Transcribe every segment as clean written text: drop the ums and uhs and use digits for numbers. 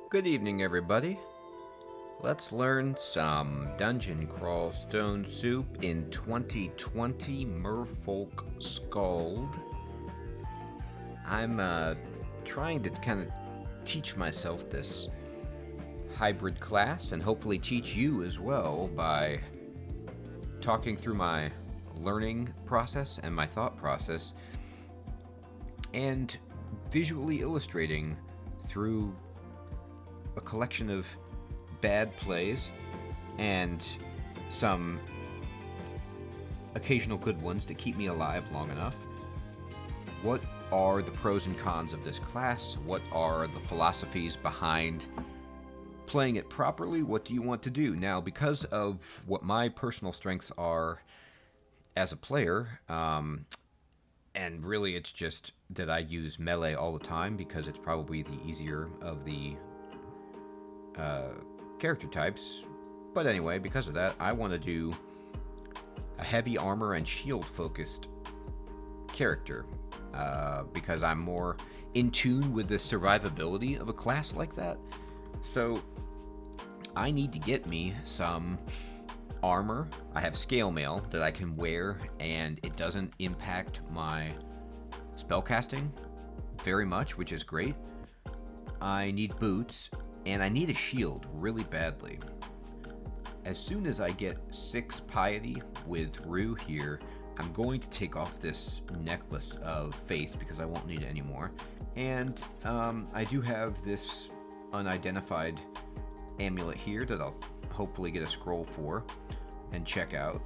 Good evening, everybody. Let's learn some Dungeon Crawl Stone Soup in 2020 Merfolk Skald. I'm trying to kind of teach myself this hybrid class and hopefully teach you as well by talking through my learning process and my thought process and visually illustrating through a collection of bad plays and some occasional good ones to keep me alive long enough. What are the pros and cons of this class? What are the philosophies behind playing it properly? What do you want to do? Now, because of what my personal strengths are as a player, and really it's just that I use melee all the time because it's probably the easier of the character types. But anyway, because of that, I want to do a heavy armor and shield focused character because I'm more in tune with the survivability of a class like that. So I need to get me some armor. I have scale mail that I can wear and it doesn't impact my spellcasting very much, which is great. I need boots and I need a shield really badly. As soon as I get 6 piety with Rue here, I'm going to take off this necklace of faith because I won't need it anymore. And I do have this unidentified amulet here that I'll hopefully get a scroll for and check out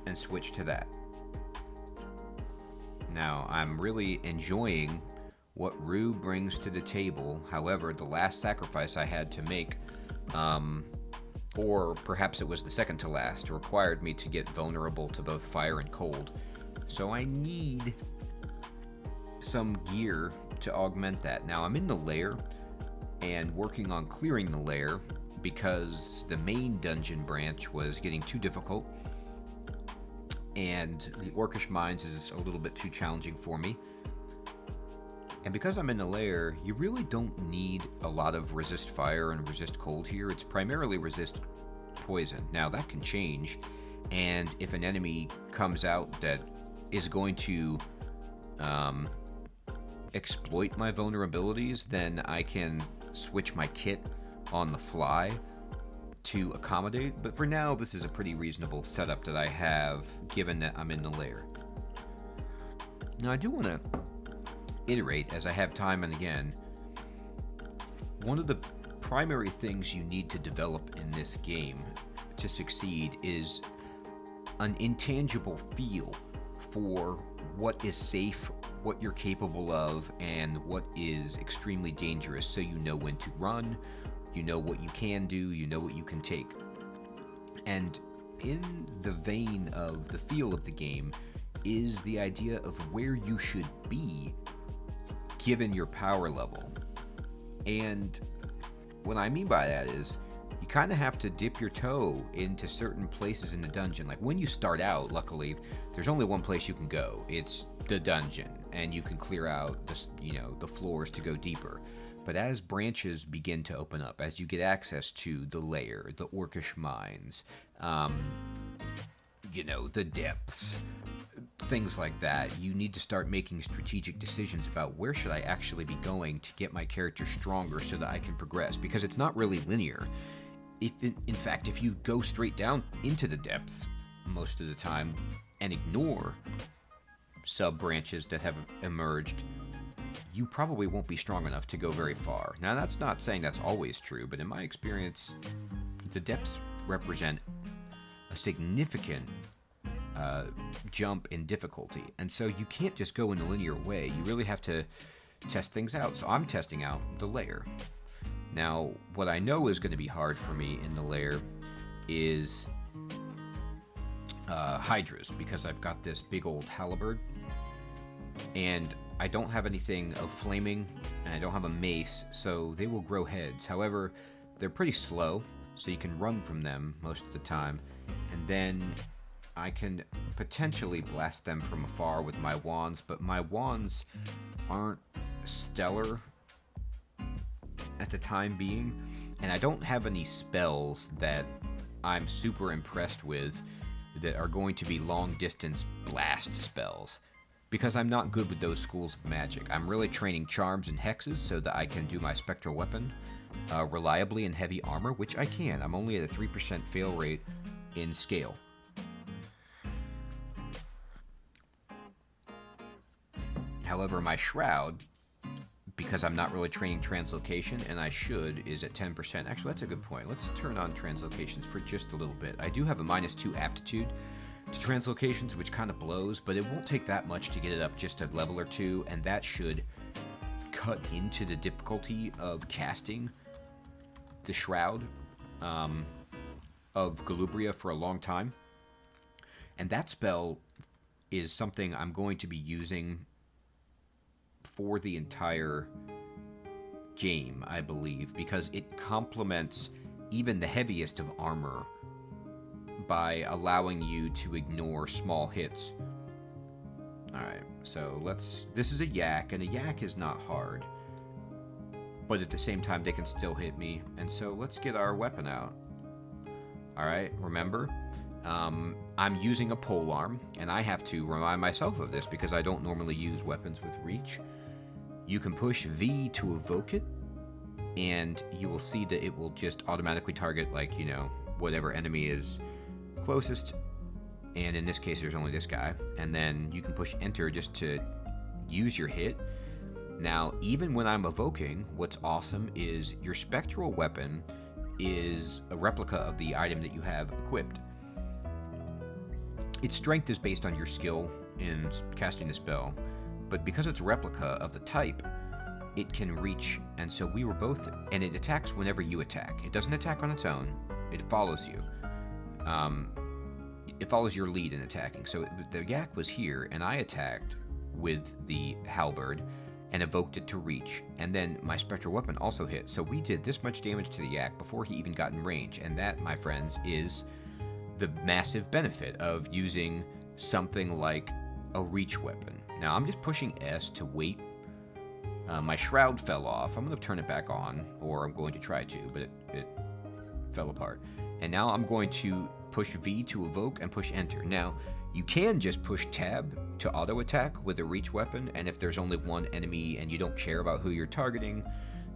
and switch to that. Now, I'm really enjoying what Rue brings to the table. However, the last sacrifice I had to make, or perhaps it was the second to last, required me to get vulnerable to both fire and cold. So I need some gear to augment that. Now, I'm in the Lair and working on clearing the Lair because the main dungeon branch was getting too difficult and the Orcish Mines is a little bit too challenging for me. And because I'm in the Lair, you really don't need a lot of resist fire and resist cold here. It's primarily resist poison. Now, that can change, and if an enemy comes out that is going to exploit my vulnerabilities, then I can switch my kit on the fly to accommodate. But for now, this is a pretty reasonable setup that I have, given that I'm in the Lair. Now, I do want to iterate as I have time and again. One of the primary things you need to develop in this game to succeed is an intangible feel for what is safe, what you're capable of, and what is extremely dangerous, so you know when to run, you know what you can do, you know what you can take. And in the vein of the feel of the game is the idea of where you should be given your power level. And what I mean by that is you kind of have to dip your toe into certain places in the dungeon. Like when you start out, luckily, there's only one place you can go. It's the dungeon, and you can clear out the floors to go deeper. But as branches begin to open up, as you get access to the Lair, the Orcish Mines, the depths, things like that, you need to start making strategic decisions about where should I actually be going to get my character stronger so that I can progress, because it's not really linear. In fact, if you go straight down into the depths most of the time and ignore sub-branches that have emerged, you probably won't be strong enough to go very far. Now, that's not saying that's always true, but in my experience, the depths represent a significant jump in difficulty, and so you can't just go in a linear way. You really have to test things out. So I'm testing out the Lair. Now, what I know is going to be hard for me in the Lair is Hydras, because I've got this big old halberd, and I don't have anything of flaming, and I don't have a mace, so they will grow heads. However, they're pretty slow, so you can run from them most of the time, and then I can potentially blast them from afar with my wands, but my wands aren't stellar at the time being, and I don't have any spells that I'm super impressed with that are going to be long-distance blast spells, because I'm not good with those schools of magic. I'm really training charms and hexes so that I can do my Spectral Weapon reliably in heavy armor, which I can. I'm only at a 3% fail rate in scale. However, my Shroud, because I'm not really training translocation, and I should, is at 10%. Actually, that's a good point. Let's turn on translocations for just a little bit. I do have a -2 aptitude to translocations, which kind of blows, but it won't take that much to get it up just a level or two, and that should cut into the difficulty of casting the Shroud of Galubria for a long time. And that spell is something I'm going to be using for the entire game, I believe, because it complements even the heaviest of armor by allowing you to ignore small hits. Alright, so this is a yak, and a yak is not hard, but at the same time they can still hit me, and so let's get our weapon out. Alright, remember, I'm using a polearm, and I have to remind myself of this because I don't normally use weapons with reach. You can push V to evoke it, and you will see that it will just automatically target, like, you know, whatever enemy is closest, and in this case there's only this guy, and then you can push enter just to use your hit. Now, even when I'm evoking, what's awesome is your Spectral Weapon is a replica of the item that you have equipped. Its strength is based on your skill in casting the spell, but because it's a replica of the type, it can reach, and so we were both, and it attacks whenever you attack. It doesn't attack on its own, it follows you. It follows your lead in attacking. So the yak was here, and I attacked with the halberd and evoked it to reach, and then my Spectral Weapon also hit. So we did this much damage to the yak before he even got in range, and that, my friends, is the massive benefit of using something like a reach weapon. Now I'm just pushing S to wait. My Shroud fell off. I'm going to turn it back on, or I'm going to try to, but it fell apart. And now I'm going to push V to evoke and push enter. Now, you can just push tab to auto attack with a reach weapon, and if there's only one enemy and you don't care about who you're targeting,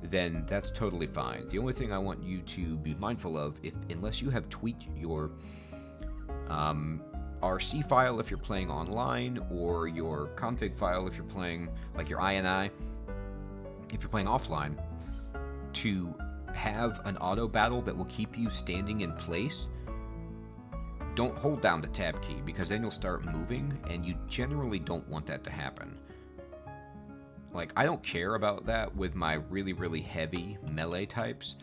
then that's totally fine. The only thing I want you to be mindful of, unless you have tweaked your RC file if you're playing online, or your config file if you're playing, like your INI, if you're playing offline, to have an auto battle that will keep you standing in place, don't hold down the tab key, because then you'll start moving, and you generally don't want that to happen. Like, I don't care about that with my really, really heavy melee types,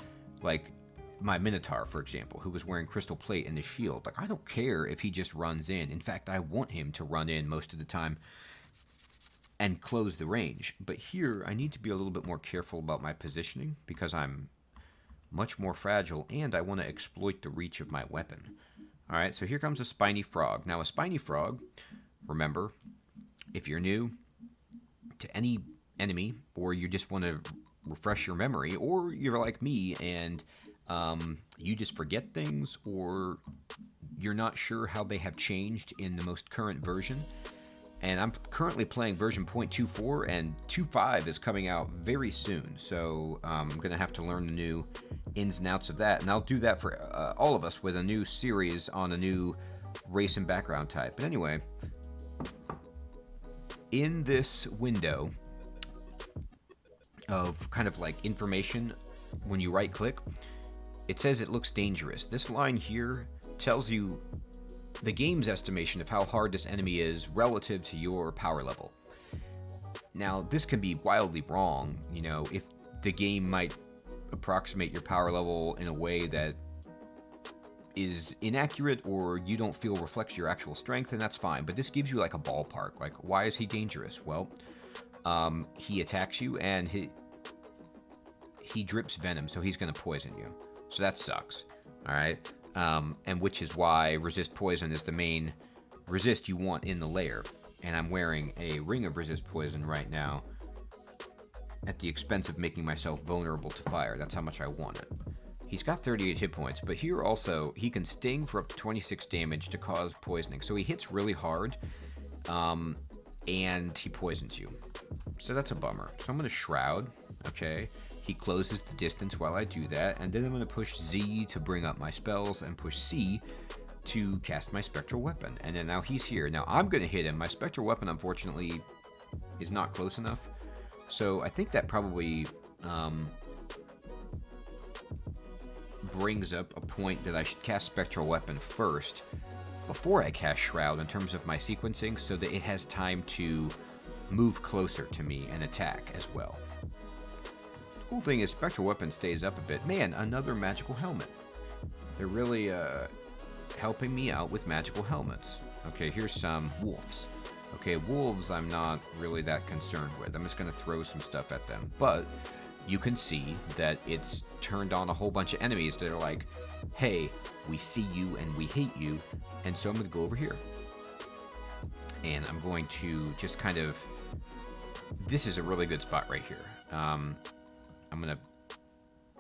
like my Minotaur, for example, who was wearing crystal plate and the shield. Like, I don't care if he just runs in. In fact, I want him to run in most of the time and close the range. But here, I need to be a little bit more careful about my positioning, because I'm much more fragile, and I want to exploit the reach of my weapon. Alright, so here comes a Spiny Frog. Now, a Spiny Frog, remember, if you're new to any enemy, or you just want to refresh your memory, or you're like me and you just forget things, or you're not sure how they have changed in the most current version, and I'm currently playing version 0.24, and 2.5 is coming out very soon, so I'm going to have to learn the new ins and outs of that, and I'll do that for all of us with a new series on a new race and background type. But anyway, in this window of kind of like information, when you right click, it says it looks dangerous. This line here tells you the game's estimation of how hard this enemy is relative to your power level. Now, this can be wildly wrong, you know, if the game might approximate your power level in a way that is inaccurate, or you don't feel reflects your actual strength, and that's fine. But this gives you like a ballpark. Like, why is he dangerous? Well, he attacks you, and he drips venom, so he's going to poison you. So that sucks. All right. And which is why resist poison is the main resist you want in the Lair. And I'm wearing a ring of resist poison right now. at the expense of making myself vulnerable to fire. That's how much I want it. He's got 38 hit points, but here also, he can sting for up to 26 damage to cause poisoning. So he hits really hard, and he poisons you. So that's a bummer. So I'm going to Shroud, okay? He closes the distance while I do that, and then I'm going to push Z to bring up my spells, and push C to cast my Spectral Weapon. And then now he's here. Now I'm going to hit him. My Spectral Weapon, unfortunately, is not close enough. So I think that probably brings up a point that I should cast Spectral Weapon first before I cast Shroud in terms of my sequencing, so that it has time to move closer to me and attack as well. The cool thing is Spectral Weapon stays up a bit. Man, another magical helmet. They're really helping me out with magical helmets. Okay, here's some wolves. Okay, wolves I'm not really that concerned with. I'm just going to throw some stuff at them. But you can see that it's turned on a whole bunch of enemies that are like, hey, we see you and we hate you. And so I'm going to go over here. And I'm going to just kind of... This is a really good spot right here. I'm going to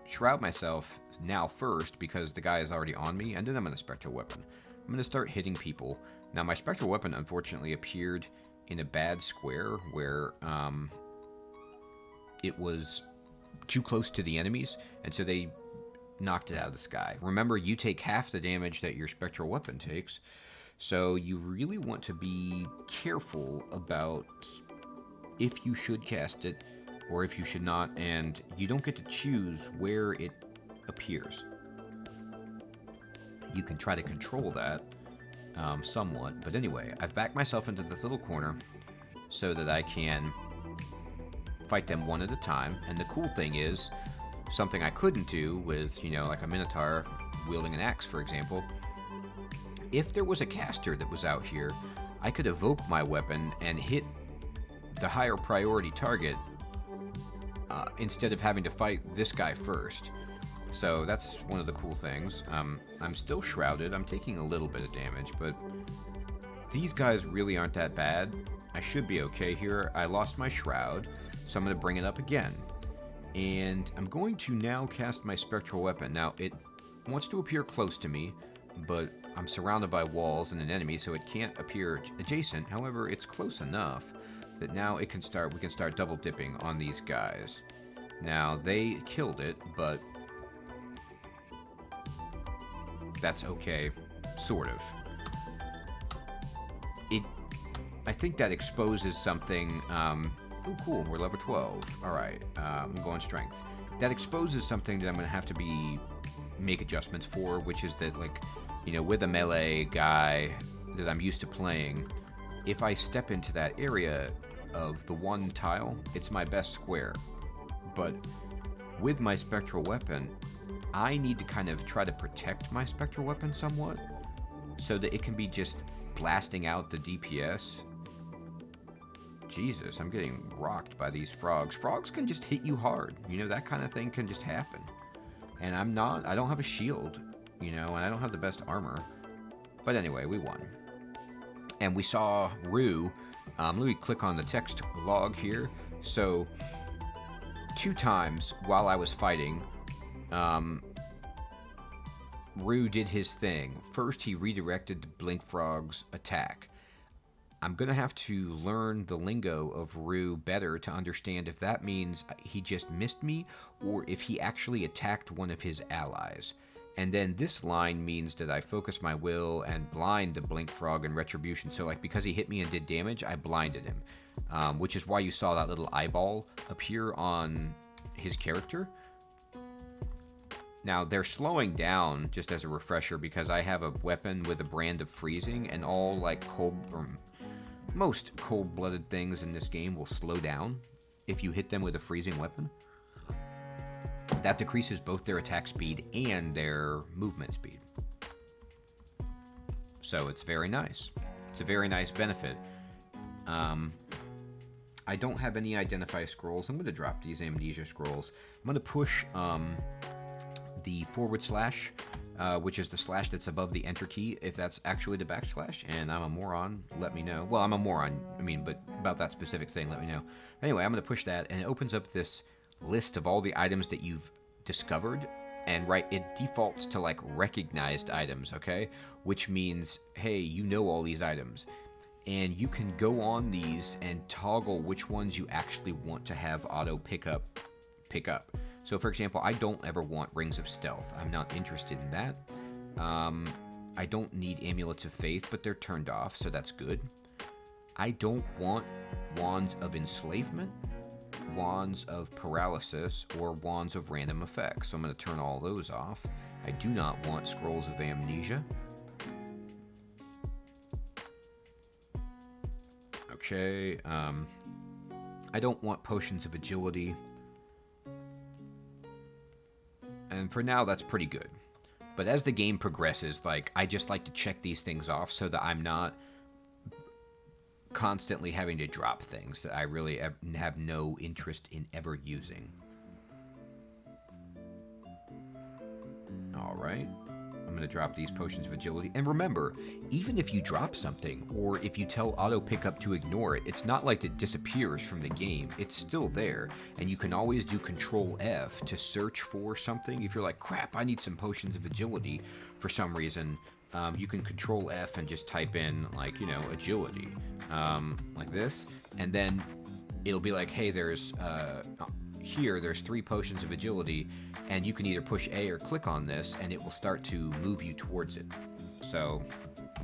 Shroud myself now first because the guy is already on me. And then I'm going to Spectral Weapon. I'm going to start hitting people. Now, my Spectral Weapon, unfortunately, appeared in a bad square where it was too close to the enemies, and so they knocked it out of the sky. Remember, you take half the damage that your Spectral Weapon takes, so you really want to be careful about if you should cast it or if you should not, and you don't get to choose where it appears. You can try to control that somewhat, but anyway, I've backed myself into this little corner so that I can fight them one at a time. And the cool thing is, something I couldn't do with, like a Minotaur wielding an axe, for example, if there was a caster that was out here, I could evoke my weapon and hit the higher priority target instead of having to fight this guy first. So that's one of the cool things. I'm still shrouded. I'm taking a little bit of damage, but these guys really aren't that bad. I should be okay here. I lost my shroud, so I'm going to bring it up again. And I'm going to now cast my Spectral Weapon. Now, it wants to appear close to me, but I'm surrounded by walls and an enemy, so it can't appear adjacent. However, it's close enough that now we can start double dipping on these guys. Now, they killed it, but that's okay, sort of. I think that exposes something. Oh, cool, we're level 12. All right, I'm going strength. That exposes something that I'm going to have to make adjustments for, which is that, like, with a melee guy that I'm used to playing, if I step into that area of the one tile, it's my best square. But with my Spectral Weapon, I need to kind of try to protect my Spectral Weapon somewhat so that it can be just blasting out the DPS. Jesus, I'm getting rocked by these frogs. Frogs can just hit you hard. That kind of thing can just happen. And I don't have a shield, and I don't have the best armor. But anyway, we won. And we saw Rue. Let me click on the text log here. So, 2 times while I was fighting, Rue did his thing. First, he redirected Blink Frog's attack. I'm going to have to learn the lingo of Rue better to understand if that means he just missed me or if he actually attacked one of his allies. And then this line means that I focus my will and blind the Blink Frog in retribution. So, like, because he hit me and did damage, I blinded him. Which is why you saw that little eyeball appear on his character. Now, they're slowing down, just as a refresher, because I have a weapon with a brand of freezing, and all, like, most cold-blooded things in this game will slow down if you hit them with a freezing weapon. That decreases both their attack speed and their movement speed. So it's very nice. It's a very nice benefit. I don't have any Identify scrolls. I'm going to drop these Amnesia scrolls. I'm going to push the /, which is the slash that's above the enter key, if that's actually the backslash, and I'm a moron, let me know. Well, I'm a moron, but about that specific thing, let me know. Anyway, I'm going to push that, and it opens up this list of all the items that you've discovered, and it defaults to like recognized items, okay? Which means, hey, you know all these items, and you can go on these and toggle which ones you actually want to have auto pick up. So for example, I don't ever want Rings of Stealth. I'm not interested in that. I don't need Amulets of Faith, but they're turned off, so that's good. I don't want Wands of Enslavement, Wands of Paralysis, or Wands of Random Effects, so I'm going to turn all those off. I do not want Scrolls of Amnesia. Okay, I don't want Potions of Agility. And for now, that's pretty good. But as the game progresses, like, I just like to check these things off so that I'm not constantly having to drop things that I really have no interest in ever using. Alright. I'm going to drop these Potions of Agility. And remember, even if you drop something, or if you tell auto pickup to ignore it, it's not like it disappears from the game. It's still there. And you can always do Control F to search for something. If you're like, crap, I need some Potions of Agility for some reason, you can Control F and just type in, like, you know, agility, like this. And then it'll be like, hey, there's 3 Potions of Agility, and you can either push A or click on this, and it will start to move you towards it. So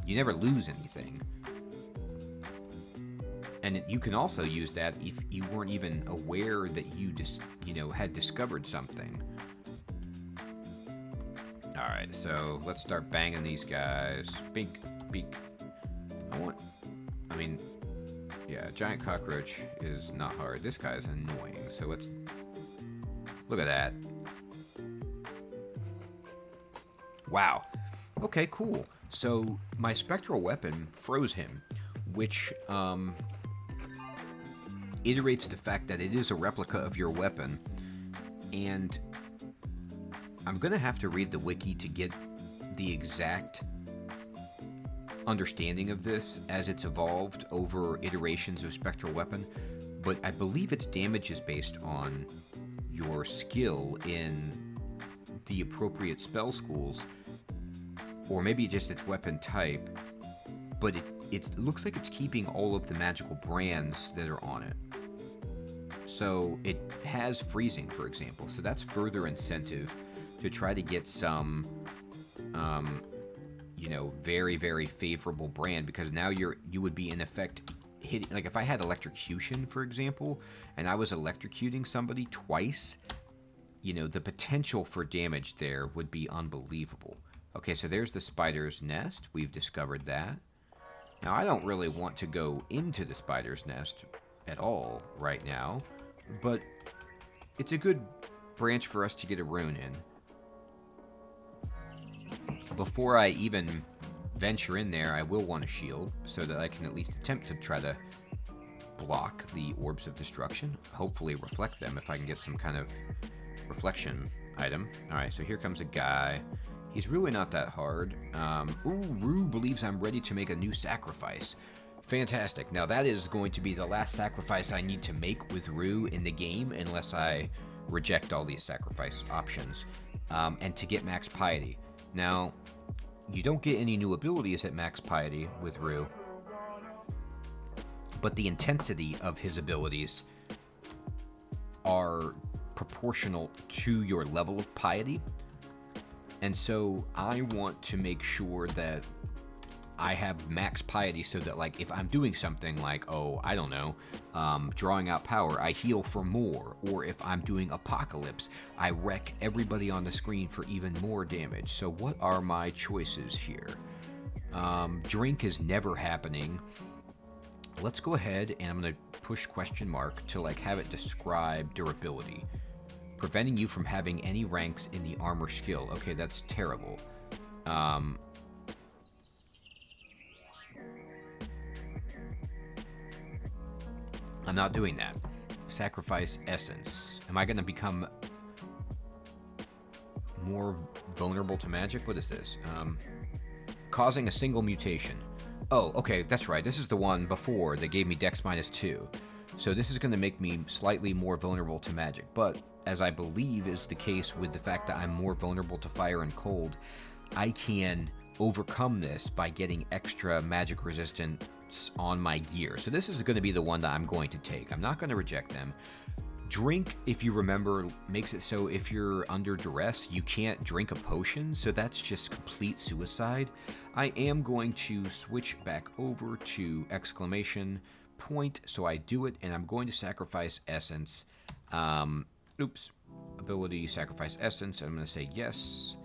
you never lose anything. And you can also use that if you weren't even aware that you just, had discovered something. All right, so let's start banging these guys. Beak, beak. Yeah, giant cockroach is not hard. This guy's annoying, so let's look at that. Wow. Okay, cool. So my Spectral Weapon froze him, which iterates the fact that it is a replica of your weapon. And I'm going to have to read the wiki to get the exact understanding of this as it's evolved over iterations of Spectral Weapon. But I believe its damage is based on your skill in the appropriate spell schools, or maybe just its weapon type, but it looks like it's keeping all of the magical brands that are on it. So it has freezing, for example, so that's further incentive to try to get some very, very favorable brand, because now you would be in effect hitting, like if I had electrocution, for example, and I was electrocuting somebody twice, the potential for damage there would be unbelievable. Okay, so there's the spider's nest. We've discovered that. Now, I don't really want to go into the spider's nest at all right now, but it's a good branch for us to get a rune in. Before I even venture in there, I will want a shield so that I can at least attempt to try to block the orbs of destruction. Hopefully reflect them if I can get some kind of reflection item. Alright, so here comes a guy. He's really not that hard. Rue believes I'm ready to make a new sacrifice. Fantastic. Now that is going to be the last sacrifice I need to make with Rue in the game, unless I reject all these sacrifice options. And to get max piety. Now, you don't get any new abilities at max piety with Rue, but the intensity of his abilities are proportional to your level of piety. And so I want to make sure that I have max piety so that, like, if I'm doing something like, drawing out power, I heal for more. Or if I'm doing apocalypse, I wreck everybody on the screen for even more damage. So what are my choices here? Drink is never happening. Let's go ahead and I'm going to push question mark to, like, have it describe durability. Preventing you from having any ranks in the armor skill. Okay, that's terrible. I'm not doing that. Sacrifice essence. Am I going to become more vulnerable to magic? What is this? Causing a single mutation. Oh, okay, that's right. This is the one before that gave me Dex -2. So this is going to make me slightly more vulnerable to magic. But as I believe is the case with the fact that I'm more vulnerable to fire and cold, I can overcome this by getting extra magic resistance on my gear. So this is going to be the one that I'm going to take. I'm not going to reject them. Drink, if you remember, makes it so if you're under duress, you can't drink a potion, so that's just complete suicide. I am going to switch back over to exclamation point, so I do it, and I'm going to sacrifice essence. Ability, sacrifice essence, I'm going to say yes,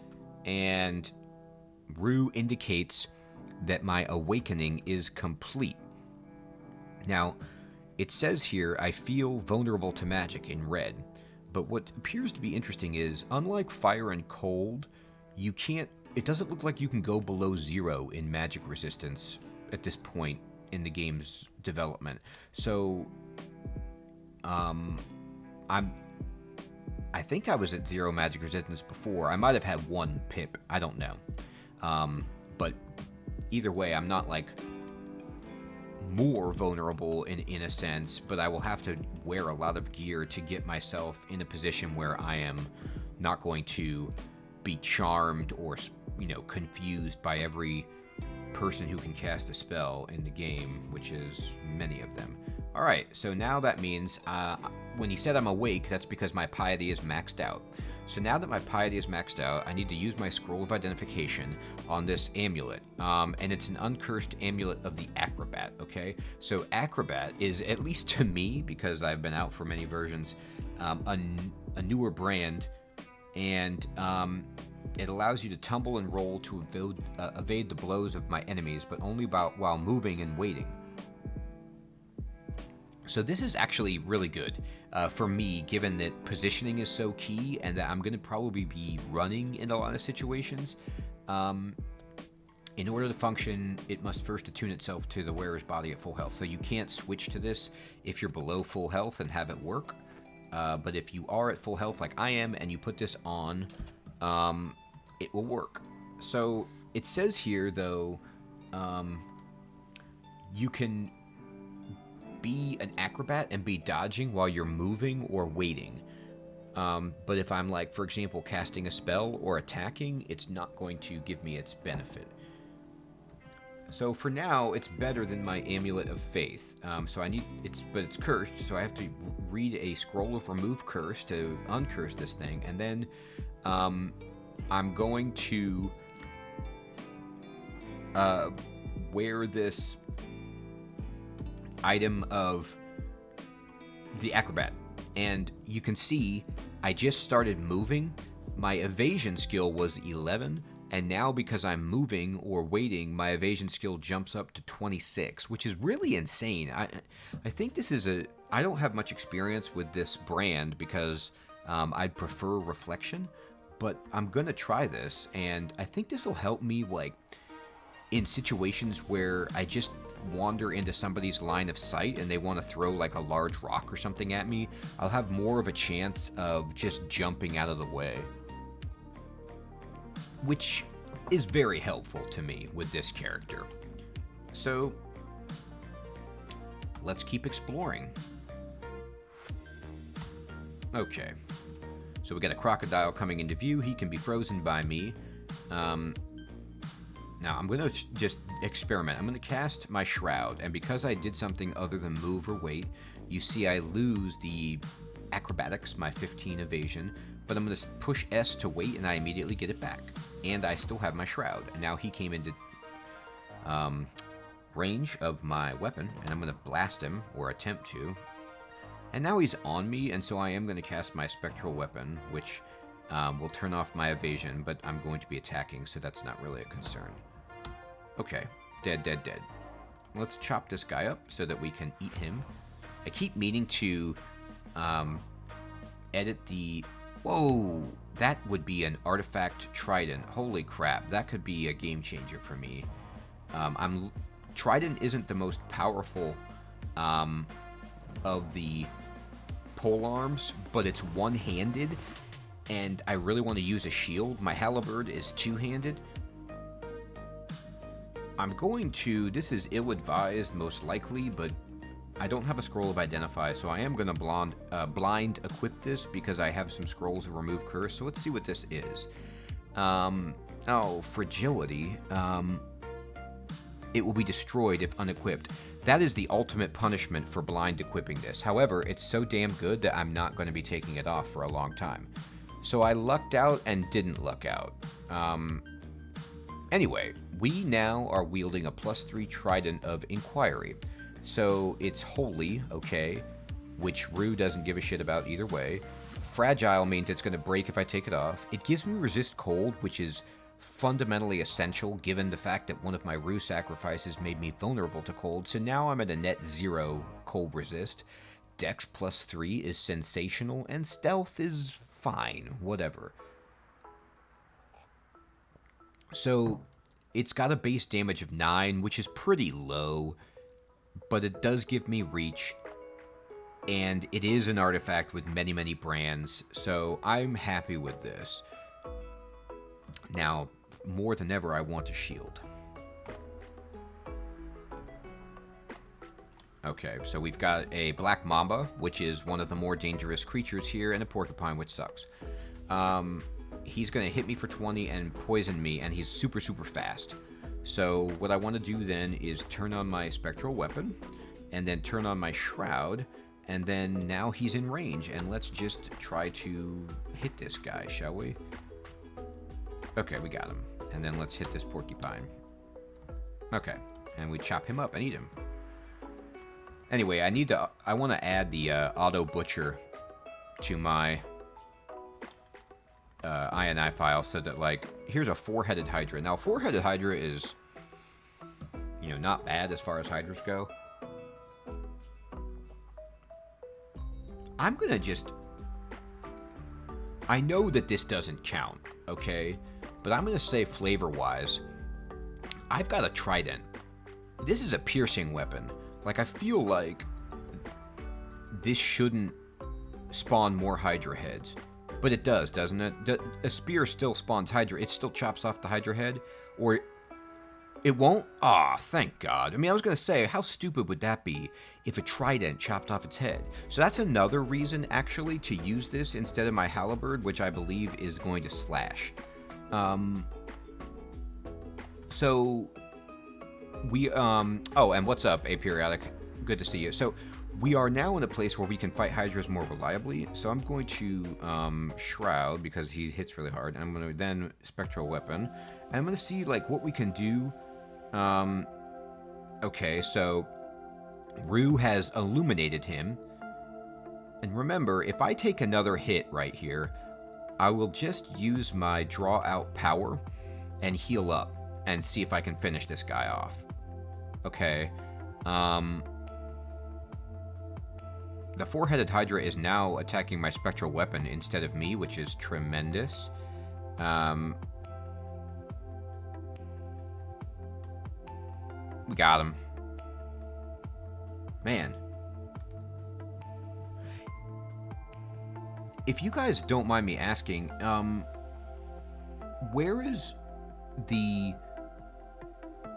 and Rue indicates that my awakening is complete. Now, it says here, I feel vulnerable to magic in red, but what appears to be interesting is, unlike fire and cold, you can't, it doesn't look like you can go below 0 in magic resistance at this point in the game's development. So, I think I was at 0 magic resistance before. I might have had 1 pip, I don't know. But either way, I'm not like more vulnerable in a sense, but I will have to wear a lot of gear to get myself in a position where I am not going to be charmed or, confused by every person who can cast a spell in the game, which is many of them. All right, so now that means when he said I'm awake, that's because my piety is maxed out. So now that my piety is maxed out, I need to use my scroll of identification on this amulet. And it's an uncursed amulet of the acrobat, okay? So acrobat is, at least to me, because I've been out for many versions, a newer brand, and it allows you to tumble and roll to evade the blows of my enemies, but only while moving and waiting. So this is actually really good for me, given that positioning is so key and that I'm going to probably be running in a lot of situations. In order to function, it must first attune itself to the wearer's body at full health. So you can't switch to this if you're below full health and have it work. But if you are at full health like I am and you put this on, it will work. So it says here, though, you can be an acrobat and be dodging while you're moving or waiting. But if I'm, like, for example, casting a spell or attacking, it's not going to give me its benefit. So for now, it's better than my Amulet of Faith. But it's cursed, so I have to read a scroll of remove curse to uncurse this thing, and then I'm going to wear this item of the acrobat, and you can see I just started moving. My evasion skill was 11, and now because I'm moving or waiting, my evasion skill jumps up to 26, which is really insane. I think this is I don't have much experience with this brand because I'd prefer reflection, but I'm gonna try this, and I think this will help me, like, in situations where I just wander into somebody's line of sight and they want to throw like a large rock or something at me. I'll have more of a chance of just jumping out of the way, which is very helpful to me with this character. So let's keep exploring. Okay, so we got a crocodile coming into view. He can be frozen by me. Now, I'm going to just experiment. I'm going to cast my Shroud, and because I did something other than move or wait, you see I lose the acrobatics, my 15 evasion, but I'm going to push S to wait, and I immediately get it back. And I still have my Shroud. And now he came into range of my weapon, and I'm going to blast him, or attempt to. And now he's on me, and so I am going to cast my Spectral Weapon, which will turn off my evasion, but I'm going to be attacking, so that's not really a concern. Okay, dead, dead, dead. Let's chop this guy up so that we can eat him. I keep meaning to edit the... Whoa! That would be an artifact trident. Holy crap, that could be a game changer for me. Trident isn't the most powerful of the polearms, but it's one-handed, and I really want to use a shield. My halberd is two-handed. I'm going to, this is ill-advised most likely, but I don't have a scroll of Identify, so I am going to blind equip this because I have some scrolls of Remove Curse, so let's see what this is. Oh, Fragility. It will be destroyed if unequipped. That is the ultimate punishment for blind equipping this. However, it's so damn good that I'm not going to be taking it off for a long time. So I lucked out and didn't luck out. Anyway, we now are wielding a +3 Trident of Inquiry. So it's holy, okay, which Rue doesn't give a shit about either way. Fragile means it's going to break if I take it off. It gives me resist cold, which is fundamentally essential given the fact that one of my Rue sacrifices made me vulnerable to cold, so now I'm at a net 0 cold resist. Dex +3 is sensational, and stealth is fine, whatever. So it's got a base damage of 9, which is pretty low, but it does give me reach, and it is an artifact with many, many brands, so I'm happy with this. Now, more than ever, I want a shield. Okay, so we've got a black Mamba, which is one of the more dangerous creatures here, and a porcupine, which sucks. He's going to hit me for 20 and poison me, and he's super, super fast. So what I want to do then is turn on my Spectral Weapon, and then turn on my Shroud, and then now he's in range, and let's just try to hit this guy, shall we? Okay, we got him. And then let's hit this porcupine. Okay, and we chop him up and eat him. Anyway, I want to add the Auto Butcher to my INI file so that, like, here's a 4-headed Hydra. Now, 4-headed Hydra is, you know, not bad as far as Hydras go. I'm gonna just... I know that this doesn't count, okay? But I'm gonna say flavor-wise, I've got a Trident. This is a piercing weapon. Like, I feel like this shouldn't spawn more Hydra heads. But it does, doesn't it? A spear still spawns Hydra. It still chops off the Hydra head? Or it won't? Ah, thank God. I mean, I was going to say, how stupid would that be if a Trident chopped off its head? So that's another reason, actually, to use this instead of my Halberd, which I believe is going to slash. So we, oh, and what's up, Aperiodic? Good to see you. So we are now in a place where we can fight Hydras more reliably. So I'm going to Shroud because he hits really hard. I'm going to then Spectral Weapon. And I'm going to see, like, what we can do. Okay, so Rue has illuminated him. And remember, if I take another hit right here, I will just use my draw out power and heal up and see if I can finish this guy off. Okay. The 4-headed Hydra is now attacking my Spectral Weapon instead of me, which is tremendous. We got him. Man. If you guys don't mind me asking, where is the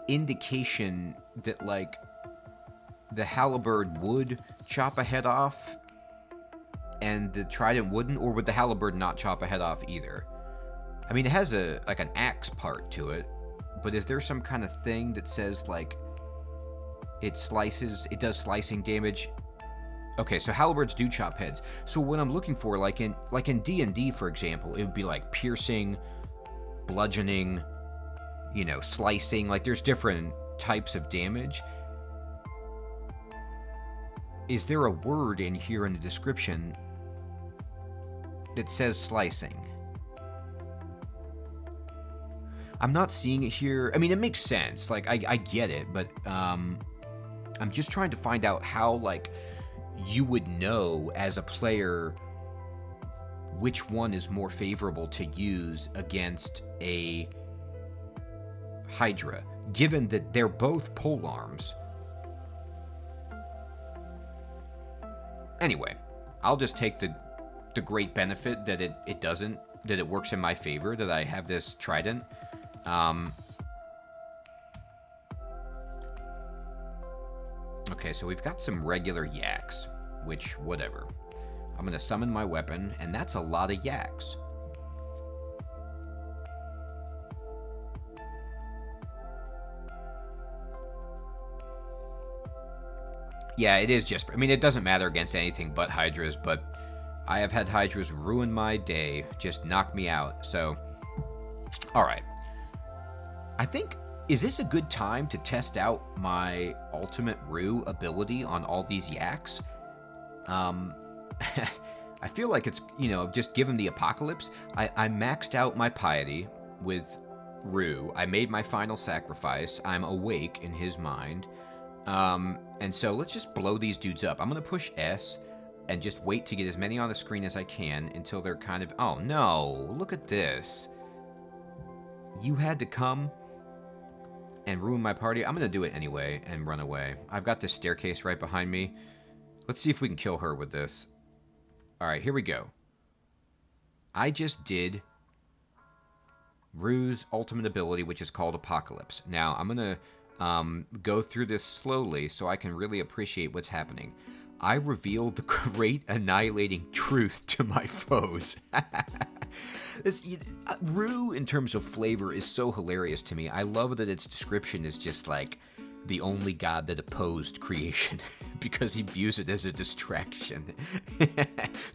indication that, like, the Halberd would chop a head off and the Trident wouldn't, or would the Halberd not chop a head off either? I mean, it has a, like, an axe part to it, but is there some kind of thing that says, like, it does slicing damage? Okay, so Halberds do chop heads. So what I'm looking for, like in D&D, for example, it would be like piercing, bludgeoning, you know, slicing. Like, there's different types of damage. Is there a word in here in the description that says slicing? I'm not seeing it here. I mean, it makes sense. Like, I get it, but I'm just trying to find out how, like, you would know as a player which one is more favorable to use against a Hydra, given that they're both polearms. Anyway, I'll just take the great benefit that it works in my favor, that I have this Trident. Okay, so we've got some regular yaks, which, whatever. I'm going to summon my weapon, and that's a lot of yaks. Yeah, it is just... I mean, it doesn't matter against anything but hydras, but I have had hydras ruin my day, just knock me out, so... Alright. I think... Is this a good time to test out my ultimate Rue ability on all these yaks? I feel like it's, you know, just given the apocalypse, I maxed out my piety with Rue. I made my final sacrifice. I'm awake in his mind. And so let's just blow these dudes up. I'm going to push S and just wait to get as many on the screen as I can until they're kind of... Oh, no. Look at this. You had to come and ruin my party. I'm going to do it anyway and run away. I've got this staircase right behind me. Let's see if we can kill her with this. All right, here we go. I just did Rue's ultimate ability, which is called Apocalypse. Now, I'm going to go through this slowly so I can really appreciate what's happening. I reveal the great annihilating truth to my foes. Rue, in terms of flavor, is so hilarious to me. I love that its description is just like the only god that opposed creation because he views it as a distraction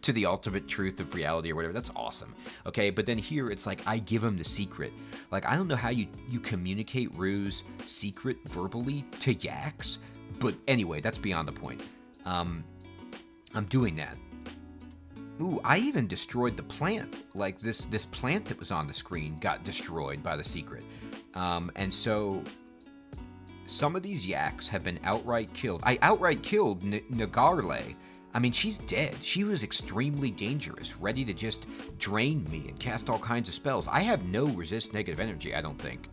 to the ultimate truth of reality or whatever. That's awesome. Okay, but then here it's like I give him the secret. Like, I don't know how you communicate Rue's secret verbally to yaks, but anyway, that's beyond the point. I'm doing that. Ooh, I even destroyed the plant. Like, this plant that was on the screen got destroyed by the secret. And so some of these yaks have been outright killed. I outright killed Nagarle. I mean, she's dead. She was extremely dangerous, ready to just drain me and cast all kinds of spells. I have no resist negative energy, I don't think.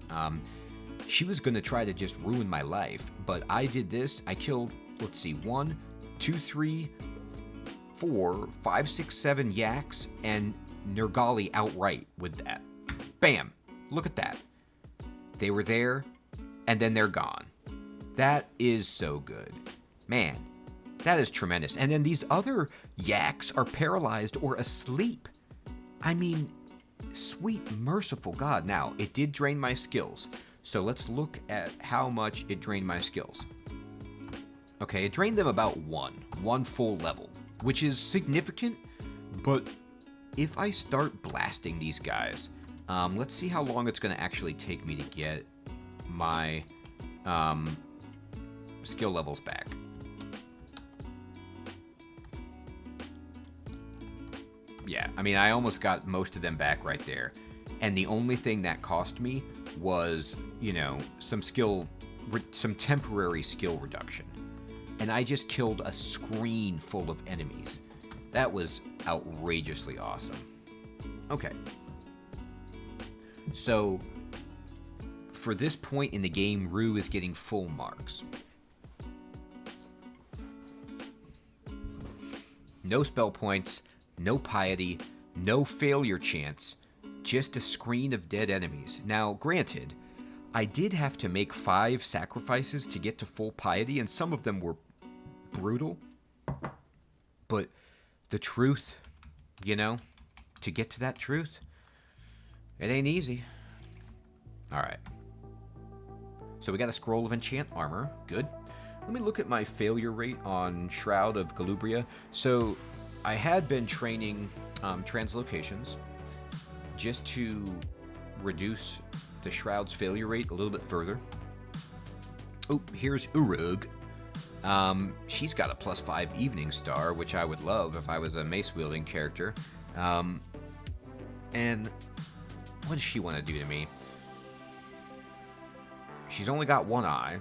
She was going to try to just ruin my life, but I did this. I killed, let's see, 1, 2, 3, 4, 5, 6, 7 yaks and Nergali outright with that. Bam! Look at that. They were there, and then they're gone. That is so good. Man, that is tremendous. And then these other yaks are paralyzed or asleep. I mean, sweet, merciful God. Now, it did drain my skills. So let's look at how much it drained my skills. Okay, it drained them about one full level, which is significant, but if I start blasting these guys, let's see how long it's going to actually take me to get my skill levels back. Yeah, I mean, I almost got most of them back right there. And the only thing that cost me was, you know, some temporary skill reduction. And I just killed a screen full of enemies. That was outrageously awesome. Okay. So, for this point in the game, Rue is getting full marks. No spell points, no piety, no failure chance, just a screen of dead enemies. Now, granted, I did have to make 5 sacrifices to get to full piety, and some of them were brutal. But the truth, you know, to get to that truth, it ain't easy. Alright. So we got a scroll of enchant armor. Good. Let me look at my failure rate on Shroud of Galubria. So I had been training translocations just to reduce the Shroud's failure rate a little bit further. Oh, here's Urug. She's got a +5 Evening Star, which I would love if I was a mace-wielding character. And what does she want to do to me? She's only got one eye.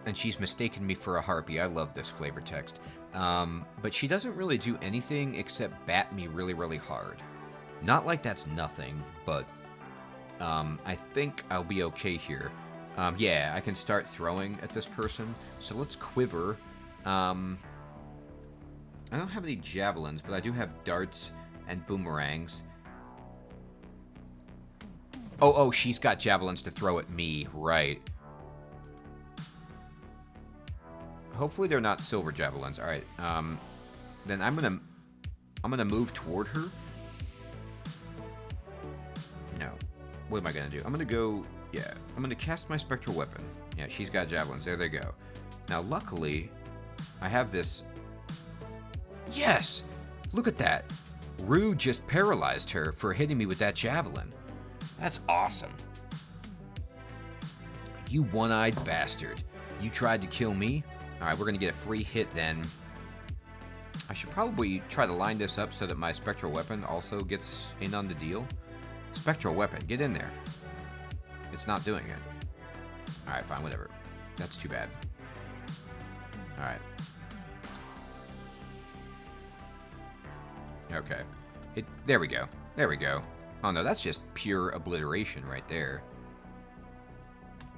And she's mistaken me for a harpy. I love this flavor text. But she doesn't really do anything except bat me really, really hard. Not like that's nothing, but I think I'll be okay here. Yeah, I can start throwing at this person. So let's quiver. I don't have any javelins, but I do have darts and boomerangs. Oh, she's got javelins to throw at me. Right. Hopefully they're not silver javelins. All right. Then I'm gonna move toward her. No. What am I gonna do? I'm gonna go. Yeah. I'm gonna cast my spectral weapon. Yeah, she's got javelins. There they go. Now, luckily, I have this. Yes. Look at that. Rue just paralyzed her for hitting me with that javelin. That's awesome. You one-eyed bastard. You tried to kill me? Alright, we're going to get a free hit then. I should probably try to line this up so that my spectral weapon also gets in on the deal. Spectral weapon, get in there. It's not doing it. Alright, fine, whatever. That's too bad. Alright. Okay. There we go. There we go. Oh no, that's just pure obliteration right there.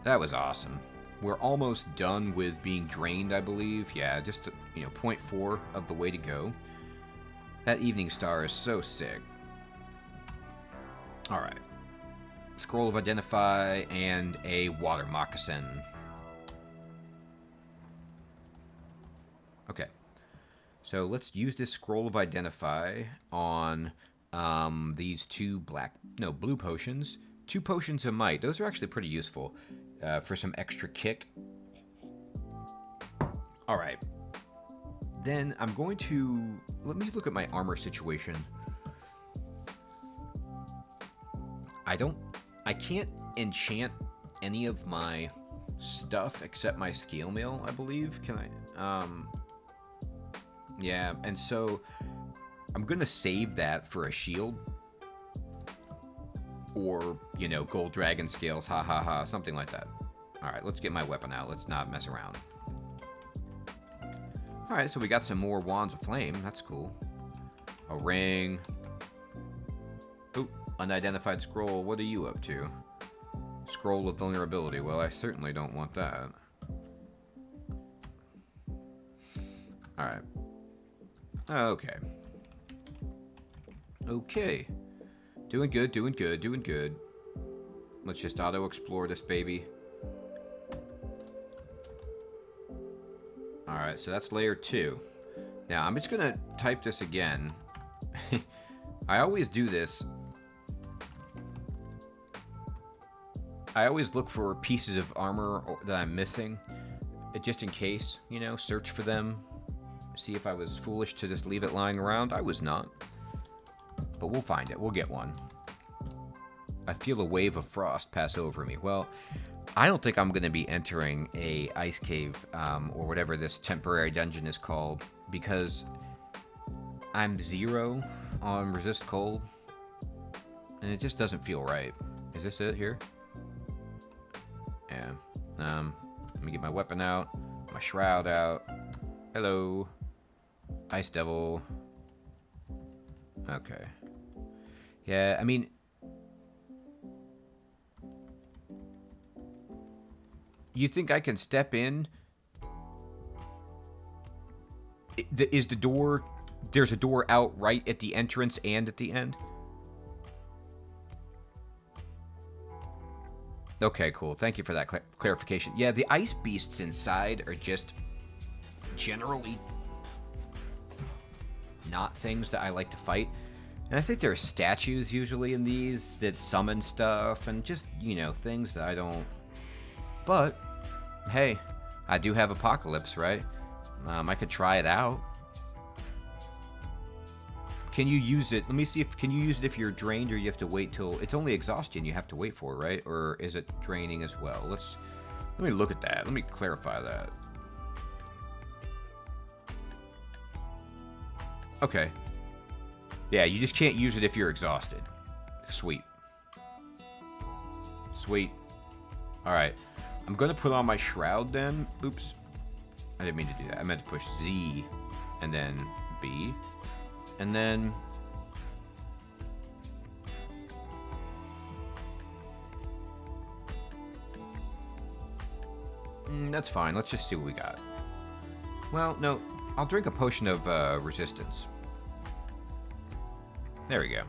That was awesome. We're almost done with being drained, I believe. Yeah, just, 0.4 of the way to go. That evening star is so sick. Alright. Scroll of Identify and a water moccasin. Okay. So let's use this Scroll of Identify on these two blue potions. 2 potions of might. Those are actually pretty useful for some extra kick. All right. Then I'm going to... Let me look at my armor situation. I can't enchant any of my stuff except my scale mail, I believe. Can I... Yeah, and so I'm going to save that for a shield. Or, gold dragon scales, ha ha ha, something like that. Alright, let's get my weapon out. Let's not mess around. Alright, so we got some more wands of flame. That's cool. A ring. Oop, unidentified scroll. What are you up to? Scroll of vulnerability. Well, I certainly don't want that. Alright. Okay. Okay. Doing good, doing good, doing good. Let's just auto-explore this baby. Alright, so that's layer 2. Now, I'm just gonna type this again. I always do this. I always look for pieces of armor that I'm missing. Just in case, search for them. See if I was foolish to just leave it lying around. I was not. But we'll find it. We'll get one. I feel a wave of frost pass over me. Well, I don't think I'm going to be entering a ice cave or whatever this temporary dungeon is called because I'm 0 on resist cold and it just doesn't feel right. Is this it here? Yeah. Let me get my weapon out, my shroud out. Hello. Ice Devil. Okay. Yeah, I mean... You think I can step in? Is the door... There's a door out right at the entrance and at the end? Okay, cool. Thank you for that clarification. Yeah, the ice beasts inside are just generally not things that I like to fight. And I think there are statues usually in these that summon stuff and just, things that I don't... But, hey, I do have Apocalypse, right? I could try it out. Can you use it? Let me see if... Can you use it if you're drained or you have to wait till... It's only exhaustion you have to wait for, right? Or is it draining as well? Let me look at that. Let me clarify that. Okay. Yeah, you just can't use it if you're exhausted. Sweet. Sweet. Alright. I'm going to put on my shroud then. Oops. I didn't mean to do that. I meant to push Z and then B. And then... that's fine. Let's just see what we got. Well, no. I'll drink a potion of resistance. There we go.